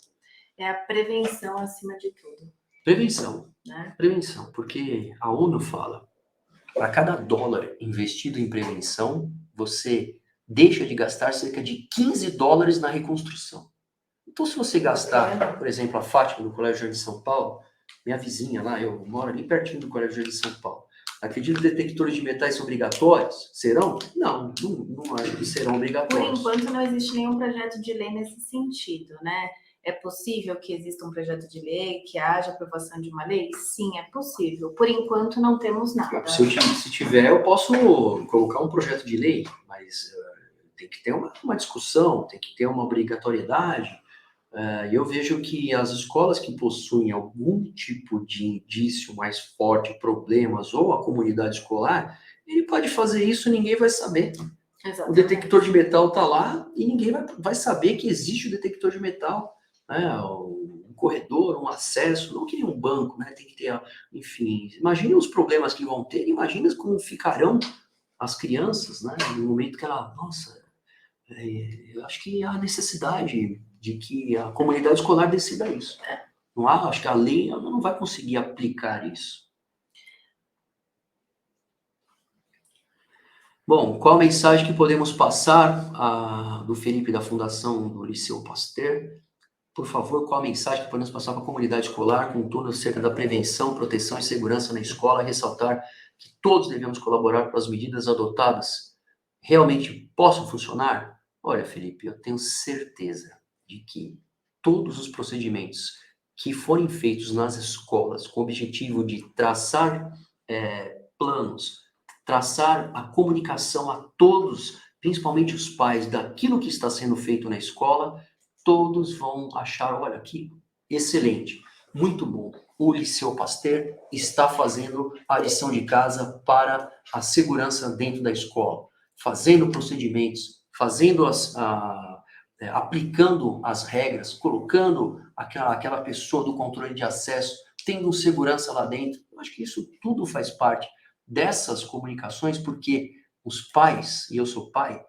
É a prevenção acima de tudo. Prevenção, né? Prevenção, porque a ONU fala, para cada dólar investido em prevenção, você deixa de gastar cerca de $15 na reconstrução. Então, se você gastar, por exemplo, a Fátima, do Colégio Jardim de São Paulo, minha vizinha lá, eu moro ali pertinho do Colégio Jardim de São Paulo, acredito que detectores de metais obrigatórios serão? Não acho que serão obrigatórios. Por enquanto, não existe nenhum projeto de lei nesse sentido, né? É possível que exista um projeto de lei, que haja aprovação de uma lei? Sim, é possível. Por enquanto, não temos nada. Se tiver, eu posso colocar um projeto de lei, mas tem que ter uma discussão, tem que ter uma obrigatoriedade. Eu vejo que as escolas que possuem algum tipo de indício mais forte, problemas, ou a comunidade escolar, ele pode fazer isso e ninguém vai saber. Exatamente. O detector de metal está lá e ninguém vai saber que existe o detector de metal. Né? Um corredor, um acesso, não que nem um banco, né? Tem que ter, enfim, imagine os problemas que vão ter, imagine como ficarão as crianças, né? No momento que ela, nossa, eu acho que há necessidade de que a comunidade escolar decida isso. Não há, acho que a lei não vai conseguir aplicar isso. Bom, qual a mensagem que podemos passar do Felipe da Fundação do Liceu Pasteur? Por favor, qual a mensagem que podemos passar para a comunidade escolar com tudo acerca da prevenção, proteção e segurança na escola, ressaltar que todos devemos colaborar para as medidas adotadas realmente possam funcionar? Olha, Felipe, eu tenho certeza de que todos os procedimentos que forem feitos nas escolas com o objetivo de traçar planos, traçar a comunicação a todos, principalmente os pais, daquilo que está sendo feito na escola, todos vão achar, olha aqui, excelente, muito bom. O Liceu Pasteur está fazendo a lição de casa para a segurança dentro da escola, fazendo procedimentos, aplicando as regras, colocando aquela pessoa do controle de acesso, tendo segurança lá dentro. Eu acho que isso tudo faz parte dessas comunicações, porque os pais, e eu sou pai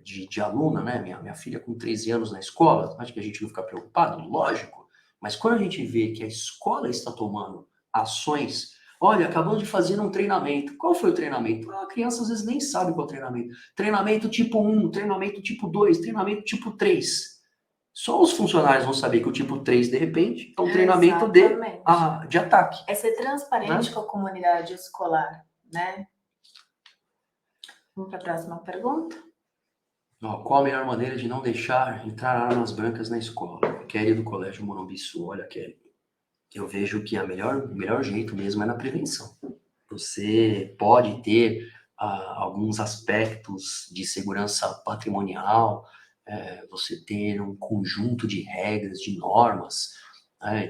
de aluna, né? Minha filha com 13 anos na escola, acho que a gente não fica preocupado, lógico, mas quando a gente vê que a escola está tomando ações, olha, acabamos de fazer um treinamento. Qual foi o treinamento? A criança às vezes nem sabe qual é o treinamento. Treinamento tipo 1, treinamento tipo 2, treinamento tipo 3. Só os funcionários vão saber que o tipo 3, de repente, é um treinamento de ataque. É ser transparente, né, com a comunidade escolar, né? Vamos para a próxima pergunta. Qual a melhor maneira de não deixar entrar armas brancas na escola? Kelly do Colégio Morumbi Sul. Olha, Kelly, eu vejo que o melhor jeito mesmo é na prevenção. Você pode ter alguns aspectos de segurança patrimonial, você ter um conjunto de regras, de normas,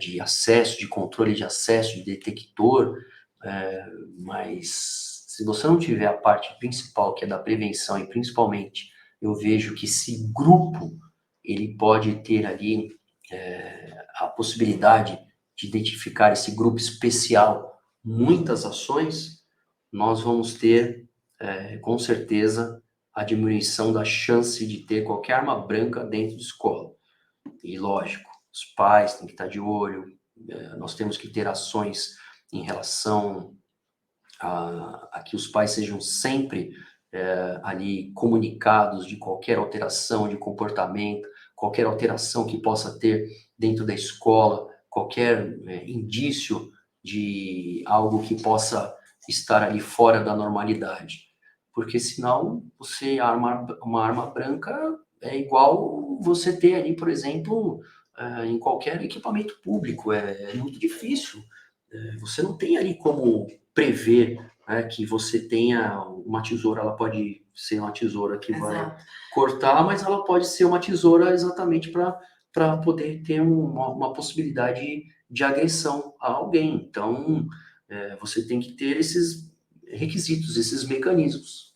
de acesso, de controle de acesso, de detector, mas se você não tiver a parte principal, que é da prevenção, e principalmente eu vejo que esse grupo, ele pode ter ali a possibilidade de identificar esse grupo especial, muitas ações, nós vamos ter, com certeza, a diminuição da chance de ter qualquer arma branca dentro de escola. E, lógico, os pais têm que estar de olho, nós temos que ter ações em relação a que os pais sejam sempre ali comunicados de qualquer alteração de comportamento, qualquer alteração que possa ter dentro da escola, qualquer indício de algo que possa estar ali fora da normalidade. Porque senão, você armar uma arma branca é igual você ter ali, por exemplo, em qualquer equipamento público. É muito difícil. Você não tem ali como prever que você tenha uma tesoura, ela pode ser uma tesoura que vai cortar, mas ela pode ser uma tesoura exatamente para poder ter uma possibilidade de agressão a alguém. Então, você tem que ter esses requisitos, esses mecanismos.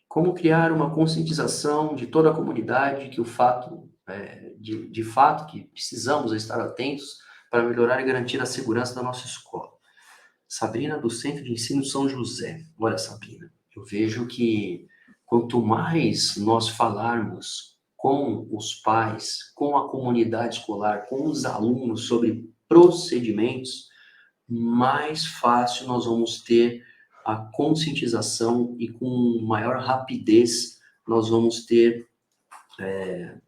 Como criar uma conscientização de toda a comunidade que o fato, de fato, que precisamos estar atentos para melhorar e garantir a segurança da nossa escola. Sabrina, do Centro de Ensino São José. Olha, Sabrina, eu vejo que quanto mais nós falarmos com os pais, com a comunidade escolar, com os alunos sobre procedimentos, mais fácil nós vamos ter a conscientização e com maior rapidez nós vamos ter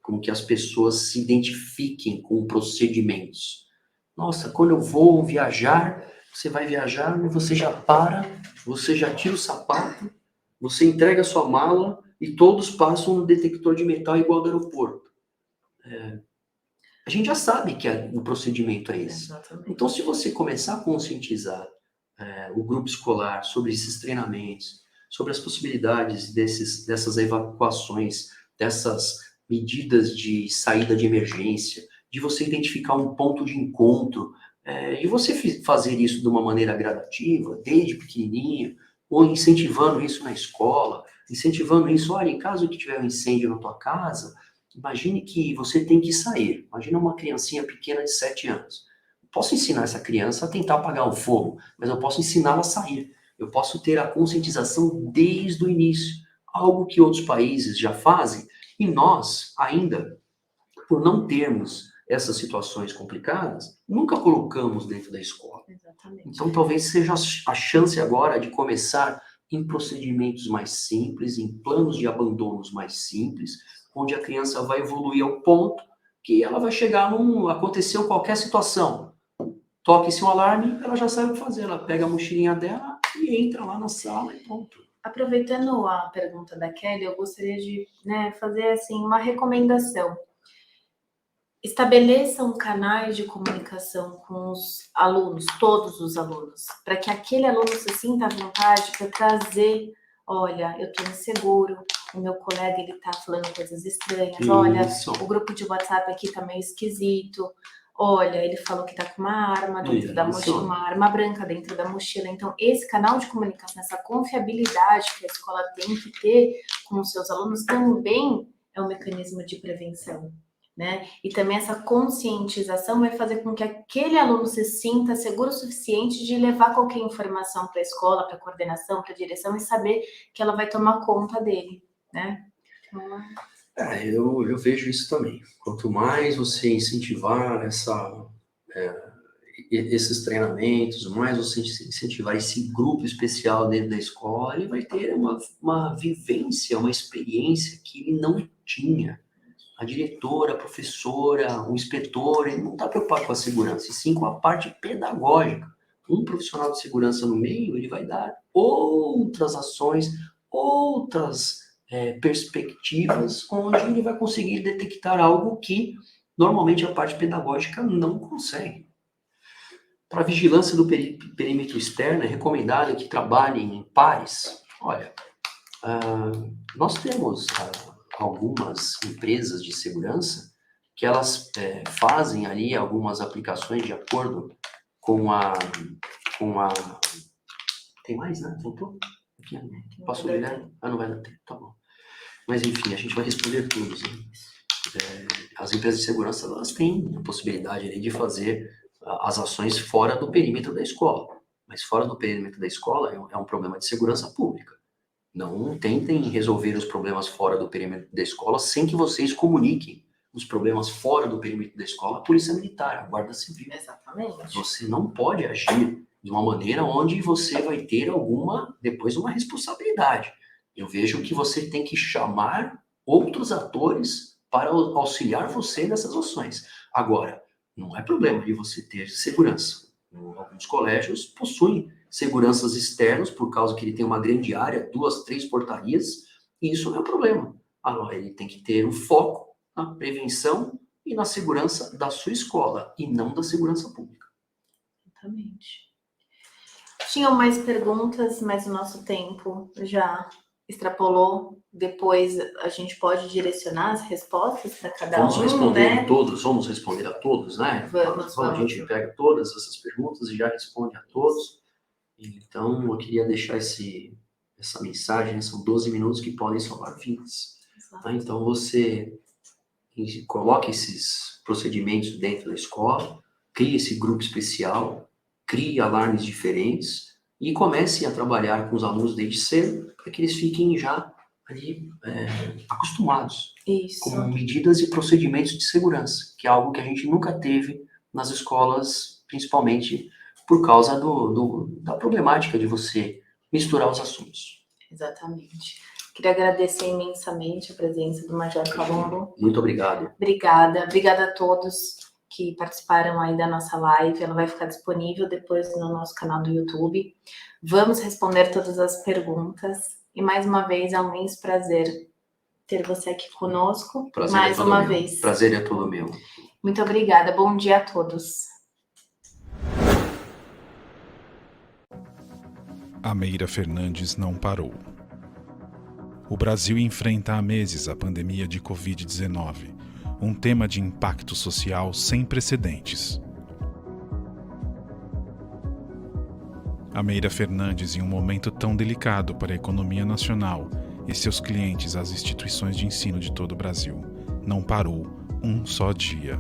com que as pessoas se identifiquem com procedimentos. Nossa, quando eu vou viajar, você vai viajar e você já para, você já tira o sapato, você entrega a sua mala e todos passam no detector de metal igual do aeroporto. A gente já sabe que o procedimento é esse. Exatamente. Então, se você começar a conscientizar o grupo escolar sobre esses treinamentos, sobre as possibilidades dessas evacuações, dessas medidas de saída de emergência, de você identificar um ponto de encontro, e você fazer isso de uma maneira gradativa, desde pequenininho, ou incentivando isso na escola, incentivando isso, olha, em caso que tiver um incêndio na tua casa, imagine que você tem que sair. Imagina uma criancinha pequena de 7 anos. Eu posso ensinar essa criança a tentar apagar o fogo, mas eu posso ensiná-la a sair. Eu posso ter a conscientização desde o início, algo que outros países já fazem, e nós, ainda, por não termos essas situações complicadas, nunca colocamos dentro da escola. Exatamente. Então, talvez seja a chance agora de começar em procedimentos mais simples, em planos de abandonos mais simples, onde a criança vai evoluir ao ponto que ela vai chegar aconteceu qualquer situação. Toque-se um alarme, ela já sabe o que fazer. Ela pega a mochilinha dela e entra lá na sala e pronto. Aproveitando a pergunta da Kelly, eu gostaria de fazer assim, uma recomendação. Estabeleçam canais de comunicação com os alunos, todos os alunos, para que aquele aluno se sinta à vontade para trazer, olha, eu estou inseguro, o meu colega ele está falando coisas estranhas, isso. Olha, o grupo de WhatsApp aqui está meio esquisito, olha, ele falou que está com uma arma dentro da mochila, uma arma branca dentro da mochila. Então, esse canal de comunicação, essa confiabilidade que a escola tem que ter com os seus alunos também é um mecanismo de prevenção. Né? E também essa conscientização vai fazer com que aquele aluno se sinta seguro o suficiente de levar qualquer informação para a escola, para a coordenação, para a direção e saber que ela vai tomar conta dele, né? Eu vejo isso também. Quanto mais você incentivar esses treinamentos, mais você incentivar esse grupo especial dentro da escola, ele vai ter uma vivência, uma experiência que ele não tinha. A diretora, a professora, o inspetor, ele não está preocupado com a segurança, e sim com a parte pedagógica. Um profissional de segurança no meio, ele vai dar outras ações, outras perspectivas, onde ele vai conseguir detectar algo que normalmente a parte pedagógica não consegue. Para a vigilância do perímetro externo, é recomendado que trabalhem em pares. Olha, nós temos algumas empresas de segurança que elas fazem ali algumas aplicações de acordo com a... Tem mais, né? Faltou? Aqui, posso olhar? Não vai dar tempo, tá bom. Mas enfim, a gente vai responder todos. Né? As empresas de segurança, elas têm a possibilidade ali de fazer as ações fora do perímetro da escola. Mas fora do perímetro da escola é um problema de segurança pública. Não tentem resolver os problemas fora do perímetro da escola sem que vocês comuniquem os problemas fora do perímetro da escola à Polícia Militar, à Guarda Civil. Exatamente. Você não pode agir de uma maneira onde você vai ter depois uma responsabilidade. Eu vejo que você tem que chamar outros atores para auxiliar você nessas ações. Agora, não é problema de você ter segurança. Alguns colégios possuem seguranças externos, por causa que ele tem uma grande área, 2, 3 portarias, e isso não é problema. Agora, ele tem que ter um foco na prevenção e na segurança da sua escola, e não da segurança pública. Exatamente. Tinham mais perguntas, mas o nosso tempo já extrapolou. Depois a gente pode direcionar as respostas para cada Vamos responder né? Vamos responder a todos, né? Vamos. A gente pega todas essas perguntas e já responde a todos. Então, eu queria deixar essa mensagem, são 12 minutos que podem salvar vidas. Tá? Então, você coloque esses procedimentos dentro da escola, crie esse grupo especial, crie alarmes diferentes e comece a trabalhar com os alunos desde cedo para que eles fiquem já ali acostumados com medidas e procedimentos de segurança, que é algo que a gente nunca teve nas escolas, principalmente por causa da problemática de você misturar os assuntos. Exatamente. Queria agradecer imensamente a presença do Major Palumbo. Muito obrigado. Obrigada a todos que participaram aí da nossa live. Ela vai ficar disponível depois no nosso canal do YouTube. Vamos responder todas as perguntas. E mais uma vez, é um imenso prazer ter você aqui conosco. Mais uma vez. Prazer é todo meu. Muito obrigada. Bom dia a todos. A Meira Fernandes não parou. O Brasil enfrenta há meses a pandemia de Covid-19, um tema de impacto social sem precedentes. A Meira Fernandes, em um momento tão delicado para a economia nacional e seus clientes, as instituições de ensino de todo o Brasil, não parou um só dia.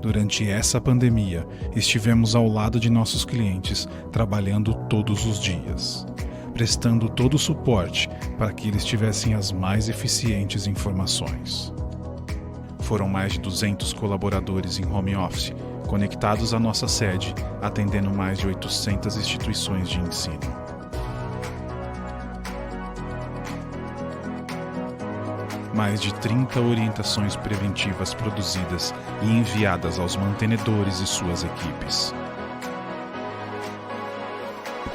Durante essa pandemia, estivemos ao lado de nossos clientes, trabalhando todos os dias, prestando todo o suporte para que eles tivessem as mais eficientes informações. Foram mais de 200 colaboradores em home office, conectados à nossa sede, atendendo mais de 800 instituições de ensino. Mais de 30 orientações preventivas produzidas e enviadas aos mantenedores e suas equipes.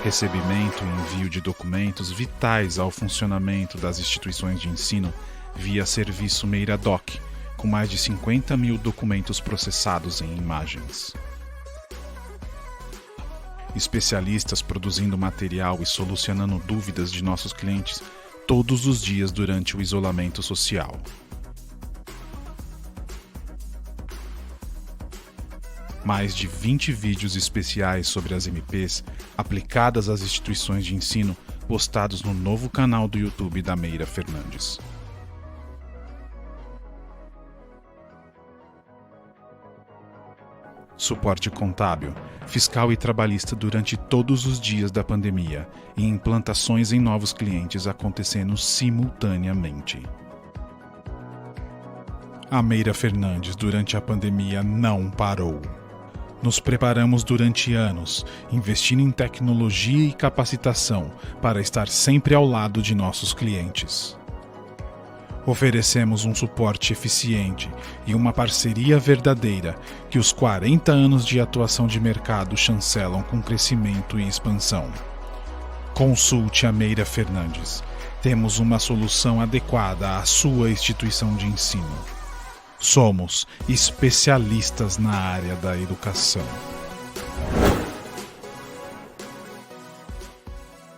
Recebimento e envio de documentos vitais ao funcionamento das instituições de ensino via serviço Meiradoc, com mais de 50 mil documentos processados em imagens. Especialistas produzindo material e solucionando dúvidas de nossos clientes todos os dias durante o isolamento social. Mais de 20 vídeos especiais sobre as MPs aplicadas às instituições de ensino postados no novo canal do YouTube da Meira Fernandes. Suporte contábil, fiscal e trabalhista durante todos os dias da pandemia e implantações em novos clientes acontecendo simultaneamente. A Meira Fernandes, durante a pandemia, não parou. Nos preparamos durante anos, investindo em tecnologia e capacitação para estar sempre ao lado de nossos clientes. Oferecemos um suporte eficiente e uma parceria verdadeira que os 40 anos de atuação de mercado chancelam com crescimento e expansão. Consulte a Meira Fernandes. Temos uma solução adequada à sua instituição de ensino. Somos especialistas na área da educação.